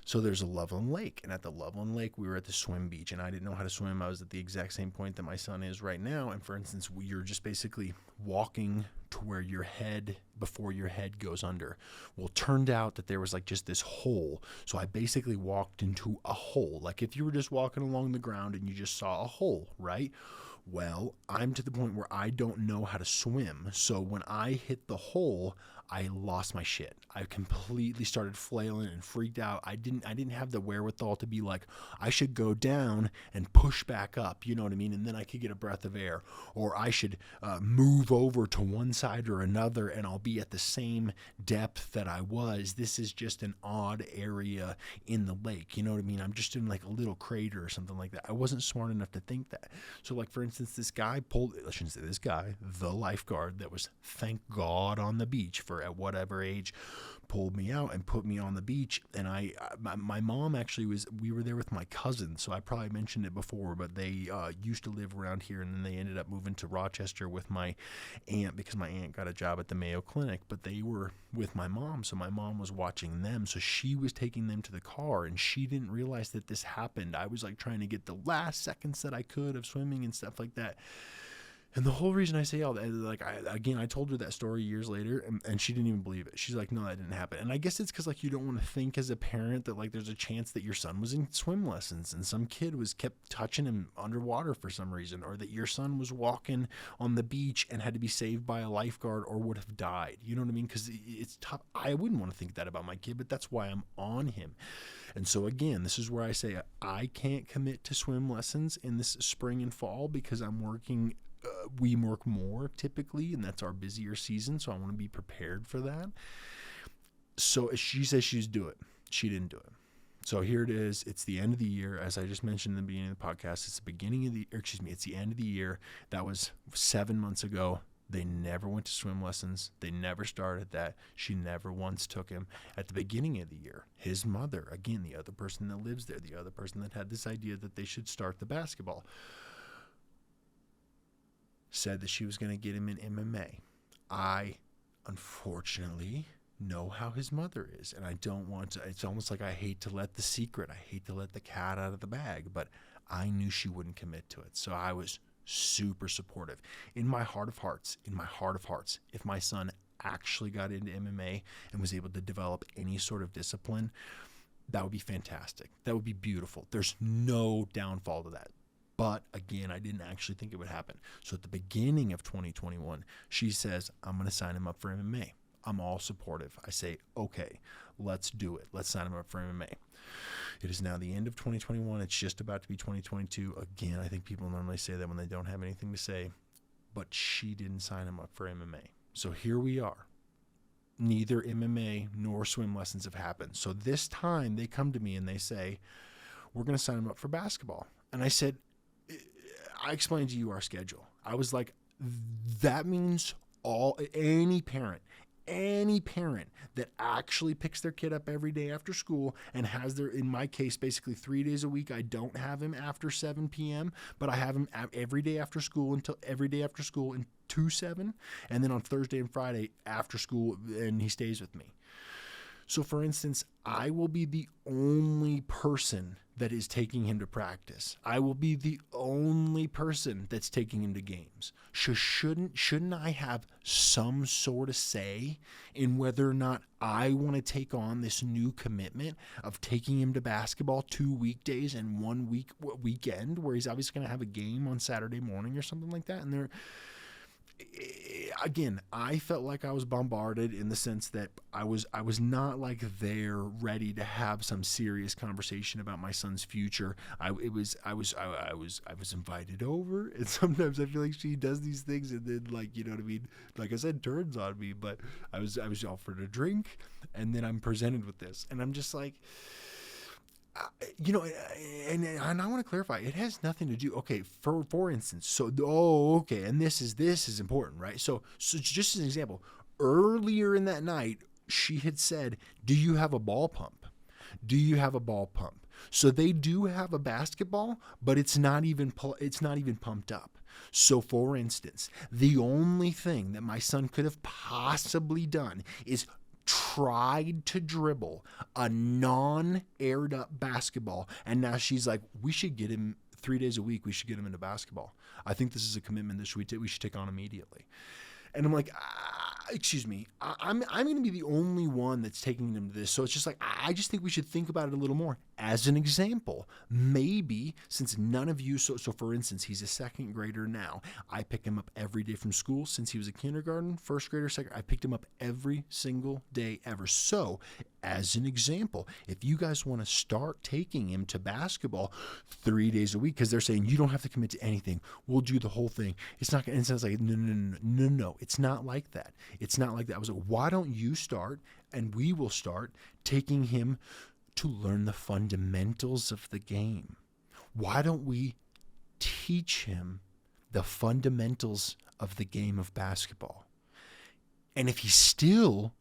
S1: So there's a Loveland Lake, and at the Loveland Lake, we were at the swim beach, and I didn't know how to swim. I was at the exact same point that my son is right now, and for instance, you're just basically walking to where your head, before your head goes under. Well, turned out that there was like just this hole. So I basically walked into a hole. Like if you were just walking along the ground and you just saw a hole, right? Well, I'm to the point where I don't know how to swim. So when I hit the hole, I lost my shit. I completely started flailing and freaked out. I didn't have the wherewithal to be like, I should go down and push back up, you know what I mean? And then I could get a breath of air. Or I should move over to one side or another and I'll be at the same depth that I was. This is just an odd area in the lake, you know what I mean? I'm just in like a little crater or something like that. I wasn't smart enough to think that. So like, for instance, this guy the lifeguard that was, thank God, on the beach for whoever at whatever age pulled me out and put me on the beach. And my mom actually we were there with my cousin, so I probably mentioned it before, but they used to live around here, and then they ended up moving to Rochester with my aunt because my aunt got a job at the Mayo Clinic, but they were with my mom, so my mom was watching them, so she was taking them to the car, and she didn't realize that this happened. I was like trying to get the last seconds that I could of swimming and stuff like that. And the whole reason I say all that, like, I told her that story years later, and she didn't even believe it. She's like, no, that didn't happen. And I guess it's because, like, you don't want to think as a parent that, like, there's a chance that your son was in swim lessons and some kid was kept touching him underwater for some reason, or that your son was walking on the beach and had to be saved by a lifeguard or would have died. You know what I mean? Because it's tough. I wouldn't want to think that about my kid, but that's why I'm on him. And so, again, this is where I say I can't commit to swim lessons in this spring and fall because I'm working. We work more typically, and that's our busier season, so I want to be prepared for that. So she says she's do it. She didn't do it. So here it is. It's the end of the year, as I just mentioned in the beginning of the podcast. It's the end of the year. That was 7 months ago. They never went to swim lessons. They never started that. She never once took him. At the beginning of the year, his mother, again, the other person that lives there, the other person that had this idea that they should start the basketball, said that she was going to get him in MMA. I, unfortunately, know how his mother is, and I don't want to. It's almost like I hate to let the cat out of the bag, but I knew she wouldn't commit to it. So I was super supportive. In my heart of hearts, if my son actually got into MMA and was able to develop any sort of discipline, that would be fantastic. That would be beautiful. There's no downfall to that. But again, I didn't actually think it would happen. So at the beginning of 2021, she says, I'm going to sign him up for MMA. I'm all supportive. I say, okay, let's do it. Let's sign him up for MMA. It is now the end of 2021. It's just about to be 2022. Again, I think people normally say that when they don't have anything to say. But she didn't sign him up for MMA. So here we are. Neither MMA nor swim lessons have happened. So this time they come to me and they say, we're going to sign him up for basketball. And I said, I explained to you our schedule. I was like, that means any parent that actually picks their kid up every day after school and has in my case, basically 3 days a week, I don't have him after 7 p.m., but I have him every day after school until 7, and then on Thursday and Friday after school, and he stays with me. So for instance, I will be the only person that is taking him to practice. I will be the only person that's taking him to games. Shouldn't I have some sort of say in whether or not I want to take on this new commitment of taking him to basketball 2 weekdays and 1 weekend where he's obviously going to have a game on Saturday morning or something like that? And again, I felt like I was bombarded in the sense that I was not like there ready to have some serious conversation about my son's future. I was invited over, and sometimes I feel like she does these things and then, like, you know what I mean? Like I said, turns on me. But I was offered a drink, and then I'm presented with this, and I'm just like, and I want to clarify, it has nothing to do, okay, for instance, and this is important, right? So just as an example, earlier in that night, she had said, do you have a ball pump? So they do have a basketball, but it's not even pumped up. So for instance, the only thing that my son could have possibly done is tried to dribble a non-aired up basketball, and now she's like, we should get him 3 days a week. We should get him into basketball. I think this is a commitment that we should take on immediately. And I'm like, excuse me, I'm going to be the only one that's taking them to this. So it's just like, I just think we should think about it a little more. As an example, maybe since none of you, so for instance, he's a second grader now. I pick him up every day from school since he was a kindergarten, first grader, second. I picked him up every single day ever. So as an example, if you guys want to start taking him to basketball 3 days a week, because they're saying you don't have to commit to anything, we'll do the whole thing. It's not going to, it sounds like, no. It's not like that. It's not like that. I was like, why don't you start, and we will start taking him to learn the fundamentals of the game. Why don't we teach him the fundamentals of the game of basketball? And if he still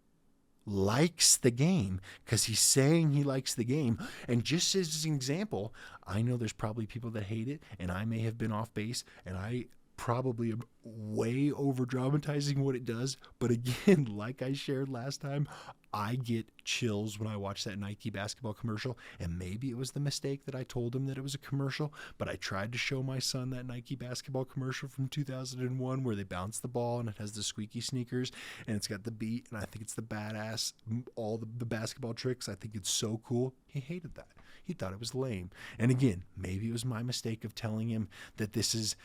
S1: likes the game, because he's saying he likes the game, and just as an example, I know there's probably people that hate it, and I may have been off base, and I probably am way over dramatizing what it does. But again, like I shared last time, I get chills when I watch that Nike basketball commercial. And maybe it was the mistake that I told him that it was a commercial, but I tried to show my son that Nike basketball commercial from 2001 where they bounce the ball and it has the squeaky sneakers and it's got the beat, and I think it's the badass, all the basketball tricks. I think it's so cool. He hated that. He thought it was lame. And again, maybe it was my mistake of telling him that this is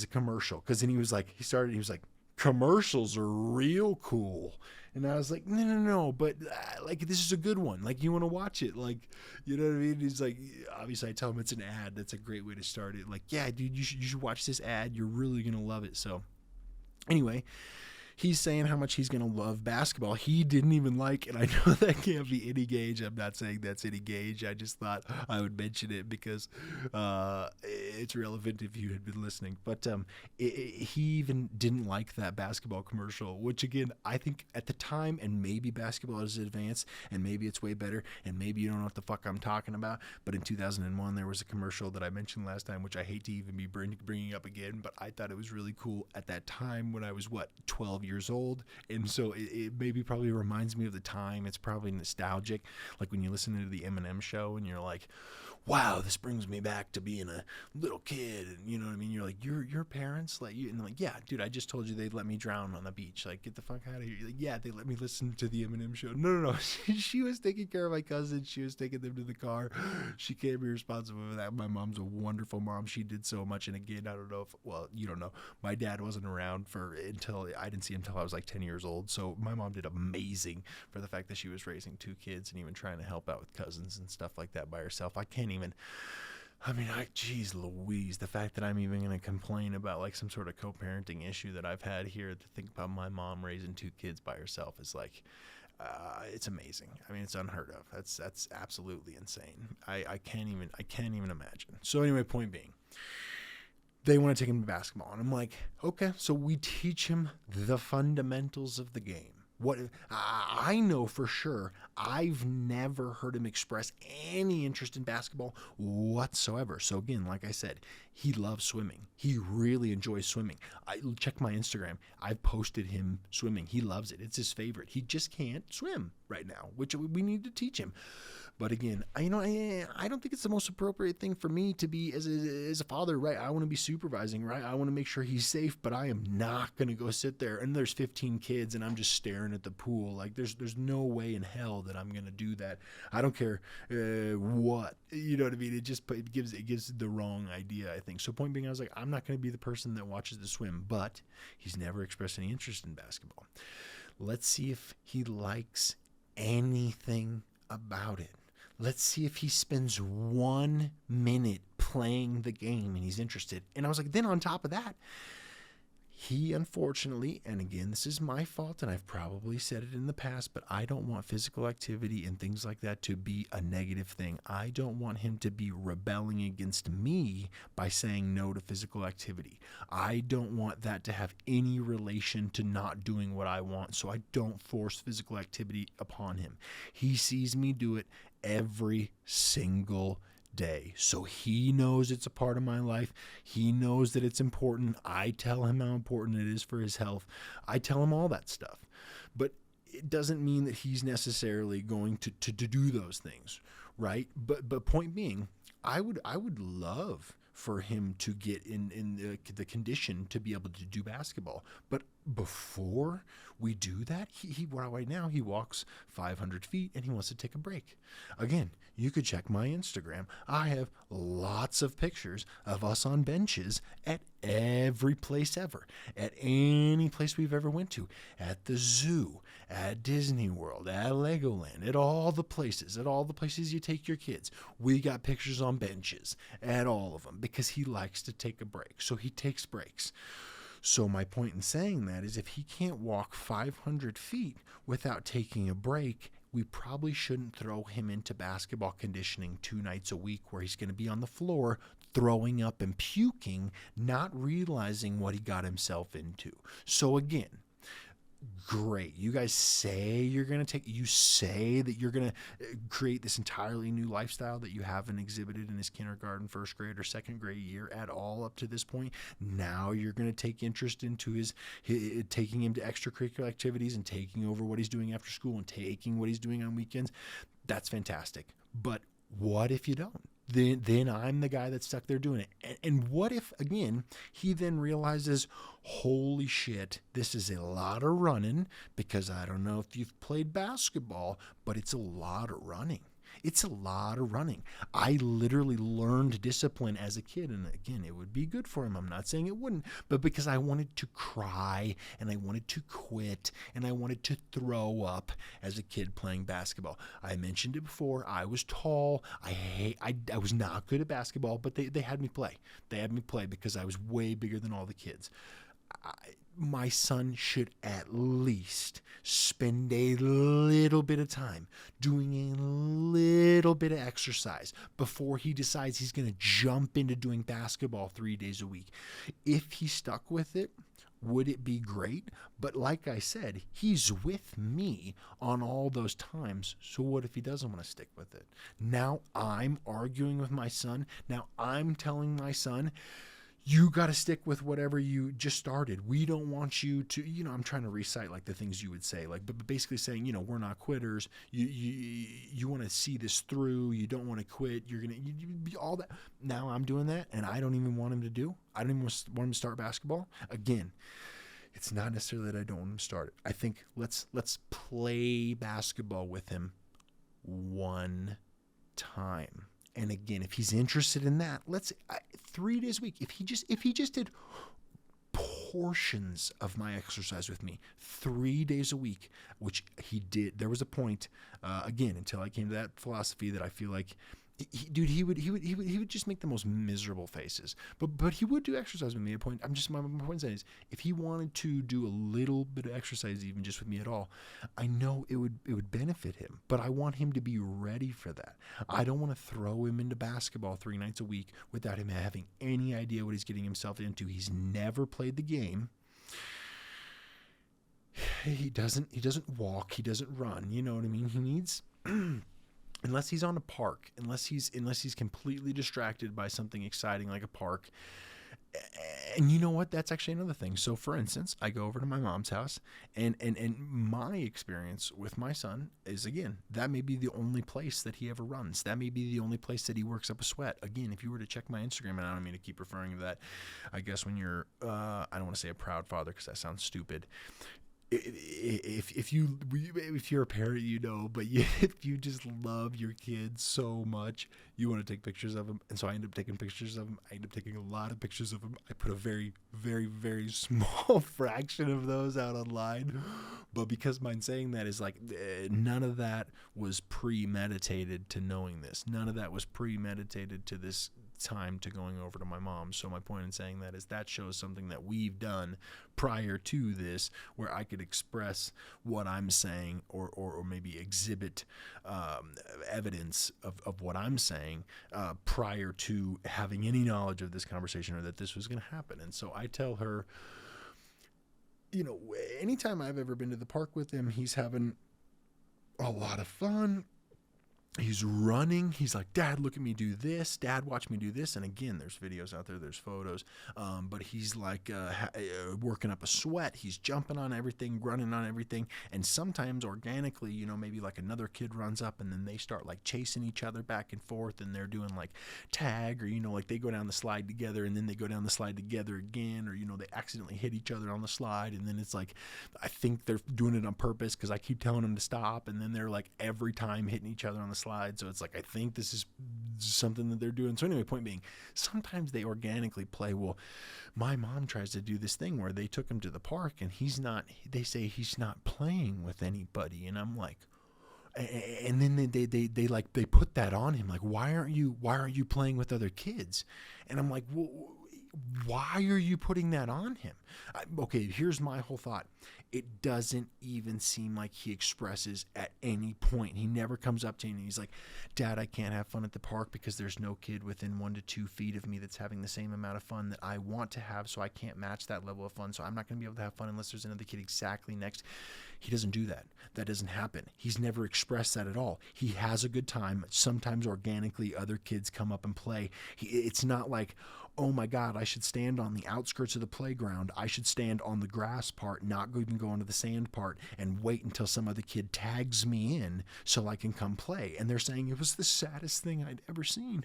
S1: a commercial, because then he was like, commercials are real cool. And I was like, no, but like, this is a good one. Like, you want to watch it. Like, you know what I mean? He's like, obviously I tell him it's an ad. That's a great way to start it. Like, yeah, dude, you should watch this ad. You're really going to love it. So anyway, he's saying how much he's going to love basketball. He didn't even like, and I know that can't be any gauge. I'm not saying that's any gauge. I just thought I would mention it because it's relevant if you had been listening. But he even didn't like that basketball commercial, which again, I think at the time, and maybe basketball is advanced, and maybe it's way better, and maybe you don't know what the fuck I'm talking about. But in 2001, there was a commercial that I mentioned last time, which I hate to even be bringing up again, but I thought it was really cool at that time when I was, 12 years old. And so it maybe probably reminds me of the time. It's probably nostalgic, like when you listen to the Eminem show and you're like, wow, this brings me back to being a little kid. And you know what I mean? You're like, your parents let you? And I'm like, yeah, dude, I just told you they'd let me drown on the beach. Like, get the fuck out of here. You're like, yeah, they let me listen to the Eminem show. No. She was taking care of my cousin. She was taking them to the car. She can't be responsible for that. My mom's a wonderful mom. She did so much. And again, I don't know if, well, you don't know. My dad wasn't around until I didn't see him until I was like 10 years old. So my mom did amazing for the fact that she was raising 2 kids and even trying to help out with cousins and stuff like that by herself. Geez Louise, the fact that I'm even going to complain about like some sort of co-parenting issue that I've had here, to think about my mom raising 2 kids by herself is like, it's amazing. I mean, it's unheard of. That's absolutely insane. I can't even imagine. So anyway, point being, they want to take him to basketball, and I'm like, okay, so we teach him the fundamentals of the game. What I know for sure, I've never heard him express any interest in basketball whatsoever. So again, like I said, he loves swimming. He really enjoys swimming. Check my Instagram. I've posted him swimming. He loves it. It's his favorite. He just can't swim right now, which we need to teach him. But again, I don't think it's the most appropriate thing for me to be as a father, right? I want to be supervising, right? I want to make sure he's safe, but I am not going to go sit there and there's 15 kids and I'm just staring at the pool. Like there's no way in hell that I'm going to do that. I don't care what, you know what I mean? It gives the wrong idea, I think. So point being, I was like, I'm not going to be the person that watches the swim, but he's never expressed any interest in basketball. Let's see if he likes anything about it. Let's see if he spends 1 minute playing the game and he's interested. And I was like, then on top of that, he unfortunately, and again, this is my fault, and I've probably said it in the past, but I don't want physical activity and things like that to be a negative thing. I don't want him to be rebelling against me by saying no to physical activity. I don't want that to have any relation to not doing what I want, so I don't force physical activity upon him. He sees me do it every single day. So he knows it's a part of my life. He knows that it's important. I tell him how important it is for his health. I tell him all that stuff. But it doesn't mean that he's necessarily going to do those things, right? But point being, I would love for him to get in the condition to be able to do basketball. But before we do that, right now he walks 500 feet and he wants to take a break. Again, you could check my Instagram. I have lots of pictures of us on benches at every place ever, at any place we've ever went to, at the zoo, at Disney World, at Legoland, at all the places you take your kids. We got pictures on benches at all of them because he likes to take a break. So he takes breaks. So my point in saying that is if he can't walk 500 feet without taking a break, we probably shouldn't throw him into basketball conditioning 2 nights a week where he's going to be on the floor throwing up and puking, not realizing what he got himself into. So again, Great. You guys say you say that you're going to create this entirely new lifestyle that you haven't exhibited in his kindergarten, first grade, or second grade year at all up to this point. Now you're going to take interest into his taking him to extracurricular activities and taking over what he's doing after school and taking what he's doing on weekends. That's fantastic. But what if you don't? Then I'm the guy that's stuck there doing it. And what if, again, he then realizes, holy shit, this is a lot of running, because I don't know if you've played basketball, but it's a lot of running. It's a lot of running. I literally learned discipline as a kid. And again, it would be good for him. I'm not saying it wouldn't, but because I wanted to cry and I wanted to quit and I wanted to throw up as a kid playing basketball. I mentioned it before. I was tall. I was not good at basketball, but they had me play. They had me play because I was way bigger than all the kids. My son should at least spend a little bit of time doing a little bit of exercise before he decides he's going to jump into doing basketball 3 days a week. If he stuck with it, would it be great? But like I said, he's with me on all those times. So what if he doesn't want to stick with it? Now I'm arguing with my son. Now I'm telling my son, you got to stick with whatever you just started. We don't want you to, I'm trying to recite like the things you would say, like, but basically saying, we're not quitters. You want to see this through. You don't want to quit. You're going to, all that. Now I'm doing that, and I don't even want him to do. I don't even want him to start basketball. Again, it's not necessarily that I don't want him to start it. I think let's play basketball with him one time. And again, if he's interested in that, 3 days a week. If he just did portions of my exercise with me 3 days a week, which he did. There was a point, again, until I came to that philosophy that I feel like, he would just make the most miserable faces. But he would do exercise with me. My point is, if he wanted to do a little bit of exercise, even just with me at all, I know it would benefit him. But I want him to be ready for that. I don't want to throw him into basketball 3 nights a week without him having any idea what he's getting himself into. He's never played the game. He doesn't walk. He doesn't run. You know what I mean? He needs. Unless he's on a park, unless he's completely distracted by something exciting like a park. And you know what? That's actually another thing. So for instance, I go over to my mom's house, and my experience with my son is, again, that may be the only place that he ever runs. That may be the only place that he works up a sweat. Again, if you were to check my Instagram, and I don't mean to keep referring to that, I guess when you're, I don't want to say a proud father because that sounds stupid. If you're a parent, but if you just love your kids so much, you want to take pictures of them. And so I end up taking pictures of them. I end up taking a lot of pictures of them. I put a very, very, very small fraction of those out online. But because mine saying that is like, none of that was premeditated to knowing this. None of that was premeditated to this time to going over to my mom. So my point in saying that is that shows something that we've done prior to this, where I could express what I'm saying or maybe exhibit evidence of what I'm saying prior to having any knowledge of this conversation or that this was going to happen. And so I tell her, anytime I've ever been to the park with him, he's having a lot of fun. He's running. He's like, Dad, look at me do this. Dad, watch me do this. And again, there's videos out there. There's photos. But he's like working up a sweat. He's jumping on everything, running on everything. And sometimes organically, maybe like another kid runs up and then they start like chasing each other back and forth. And they're doing like tag, or, like they go down the slide together and then they go down the slide together again. Or, they accidentally hit each other on the slide. And then it's like, I think they're doing it on purpose because I keep telling them to stop. And then they're like every time hitting each other on the slide. So it's like, I think this is something that they're doing. So anyway, point being, sometimes they organically play. Well, my mom tries to do this thing where they took him to the park and they say he's not playing with anybody. And I'm like, and then they put that on him. Like, why aren't you playing with other kids? And I'm like, well, why are you putting that on him? Okay, here's my whole thought. It doesn't even seem like he expresses at any point. He never comes up to me and he's like, Dad, I can't have fun at the park because there's no kid within 1 to 2 feet of me that's having the same amount of fun that I want to have, so I can't match that level of fun, so I'm not going to be able to have fun unless there's another kid exactly next. He doesn't do that. That doesn't happen. He's never expressed that at all. He has a good time. Sometimes organically other kids come up and play. It's not like, oh my God, I should stand on the outskirts of the playground. I should stand on the grass part, not even go into the sand part, and wait until some other kid tags me in so I can come play. And they're saying it was the saddest thing I'd ever seen.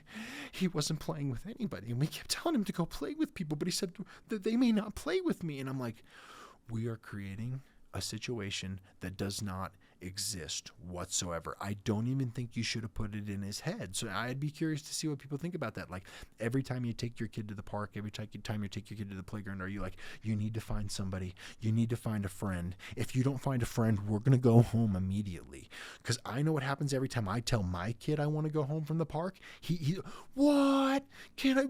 S1: He wasn't playing with anybody. And we kept telling him to go play with people, but he said that they may not play with me. And I'm like, we are creating a situation that does not exist whatsoever. I don't even think you should have put it in his head. So I'd be curious to see what people think about that. Like, every time you take your kid to the park, every time you take your kid to the playground, are you like, you need to find somebody, you need to find a friend. If you don't find a friend, we're going to go home immediately. Because I know what happens every time I tell my kid I want to go home from the park. He what? Can I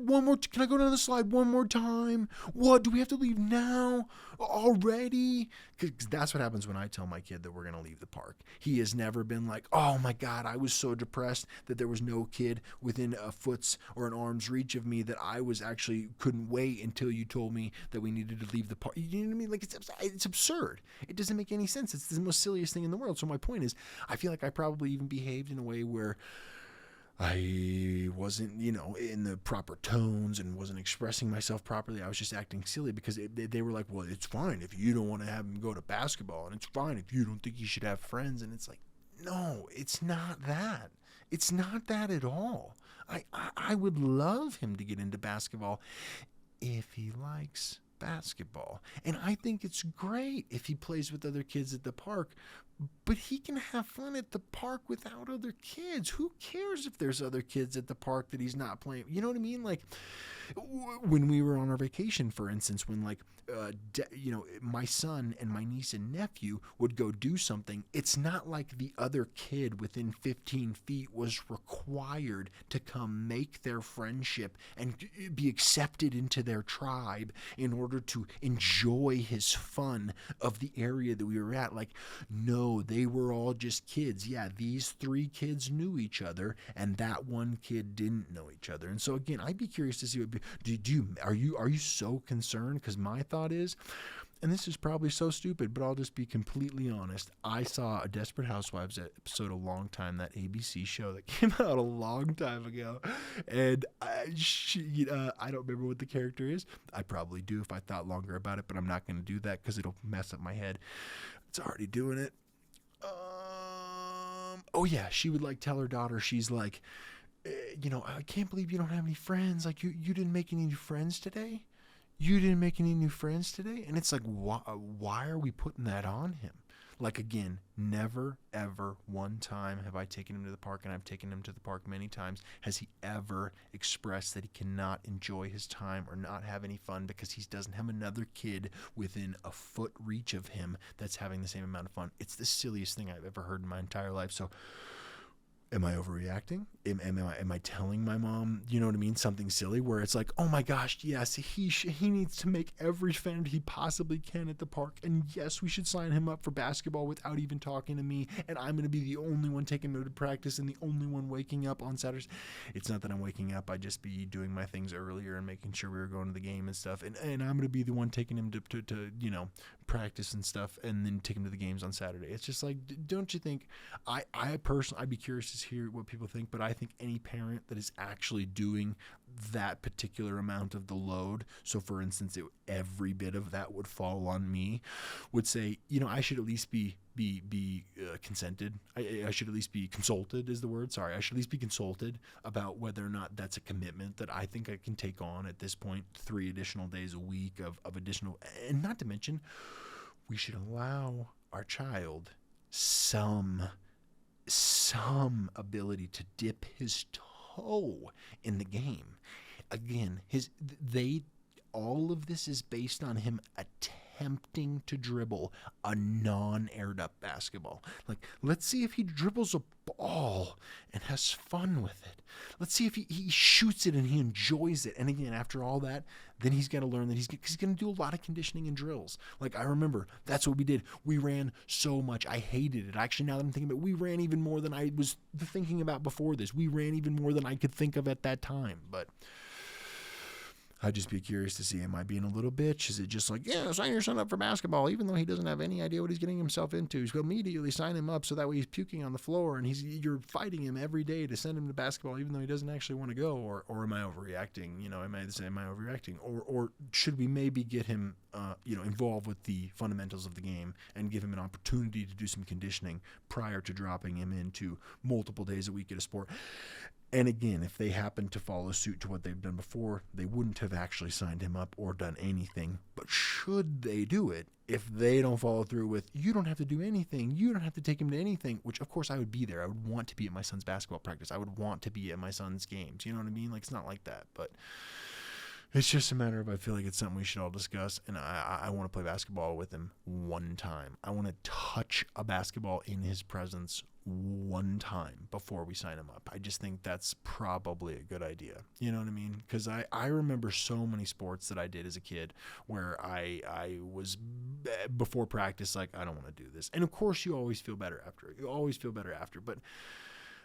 S1: go down the slide one more time? What? Do we have to leave now? Already? Because that's what happens when I tell my kid that we're going to leave the park. He has never been like, oh my God, I was so depressed that there was no kid within a foot's or an arm's reach of me that I was actually couldn't wait until you told me that we needed to leave the park. You know what I mean? Like, it's absurd. It doesn't make any sense. It's the most silliest thing in the world. So my point is, I feel like I probably even behaved in a way where I wasn't, in the proper tones and wasn't expressing myself properly. I was just acting silly because they were like, well, it's fine if you don't want to have him go to basketball, and it's fine if you don't think he should have friends. And it's like, no, it's not that. It's not that at all. I would love him to get into basketball if he likes basketball. And I think it's great if he plays with other kids at the park, but he can have fun at the park without other kids. Who cares if there's other kids at the park that he's not playing? You know what I mean? Like, when we were on our vacation, for instance, when my son and my niece and nephew would go do something, it's not like the other kid within 15 feet was required to come make their friendship and be accepted into their tribe in order to enjoy his fun of the area that we were at. Like, no, they were all just kids. Yeah, these 3 kids knew each other, and that one kid didn't know each other. And so again, I'd be curious to see what are you so concerned? Because my thought is, and this is probably so stupid, but I'll just be completely honest. I saw a Desperate Housewives episode a long time, that ABC show that came out a long time ago, and I don't remember what the character is. I probably do if I thought longer about it, but I'm not going to do that because it'll mess up my head. It's already doing it. Oh yeah, she would tell her daughter, she's like, I can't believe you don't have any friends. Like, you didn't make any new friends today? You didn't make any new friends today? And it's like, why are we putting that on him? Like, again, never, ever one time have I taken him to the park, and I've taken him to the park many times, has he ever expressed that he cannot enjoy his time or not have any fun because he doesn't have another kid within a foot reach of him that's having the same amount of fun. It's the silliest thing I've ever heard in my entire life. So, am I overreacting? Am I telling my mom, you know what I mean, something silly where it's like, oh my gosh, yes, he needs to make every friend he possibly can at the park, and yes, we should sign him up for basketball without even talking to me, and I'm going to be the only one taking him to practice and the only one waking up on Saturdays. It's not that I'm waking up, I'd just be doing my things earlier and making sure we were going to the game and stuff, and I'm going to be the one taking him to practice and stuff, and then take him to the games on Saturday. It's just like, don't you think, I personally, I'd be curious to hear what people think, but I think any parent that is actually doing that particular amount of the load, so for instance, every bit of that would fall on me, would say, I should at least be consented. I should at least be consulted is the word. Sorry. I should at least be consulted about whether or not that's a commitment that I think I can take on at this point, 3 additional days a week of additional, and not to mention, we should allow our child some ability to dip his toe in the game. Again, all of this is based on him attempting to dribble a non-aired up basketball. Like, let's see if he dribbles a ball and has fun with it. Let's see if he shoots it and he enjoys it. And again, after all that, then he's got to learn that he's going to do a lot of conditioning and drills. Like, I remember that's what we did. We ran so much. I hated it. Actually, now that I'm thinking about it, we ran even more than I was thinking about before this. We ran even more than I could think of at that time. But I'd just be curious to see, am I being a little bitch? Is it just like, yeah, sign your son up for basketball, even though he doesn't have any idea what he's getting himself into? So immediately sign him up so that way he's puking on the floor and you're fighting him every day to send him to basketball, even though he doesn't actually want to go. Or am I overreacting? You know, am I overreacting? Or should we maybe get him, involved with the fundamentals of the game and give him an opportunity to do some conditioning prior to dropping him into multiple days a week at a sport? And again, if they happen to follow suit to what they've done before, they wouldn't have actually signed him up or done anything. But should they do it, if they don't follow through with, you don't have to do anything, you don't have to take him to anything, which of course I would be there. I would want to be at my son's basketball practice. I would want to be at my son's games. You know what I mean? Like, it's not like that. But it's just a matter of, I feel like it's something we should all discuss. And I want to play basketball with him one time. I want to touch a basketball in his presence one time before we sign him up. I just think that's probably a good idea. You know what I mean? Because I remember so many sports that I did as a kid where I was before practice like, I don't want to do this. And of course you always feel better after. But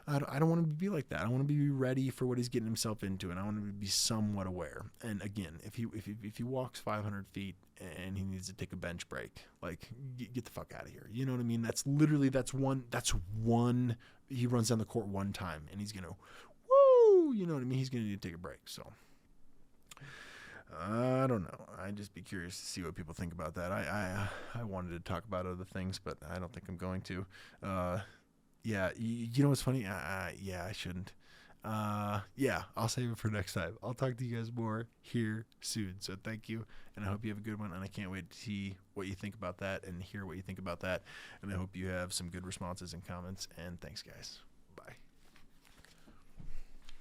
S1: I don't want to be like that. I want to be ready for what he's getting himself into, and I want to be somewhat aware. And again, if he walks 500 feet and he needs to take a bench break, like, get the fuck out of here. You know what I mean? That's one. He runs down the court one time, and he's gonna, woo. You know what I mean? He's gonna need to take a break. So I don't know. I'd just be curious to see what people think about that. I wanted to talk about other things, but I don't think I'm going to. Yeah, you know what's funny? Yeah, I shouldn't. Yeah, I'll save it for next time. I'll talk to you guys more here soon. So thank you, and I hope you have a good one, and I can't wait to see what you think about that and hear what you think about that, and I hope you have some good responses and comments, and thanks, guys. Bye.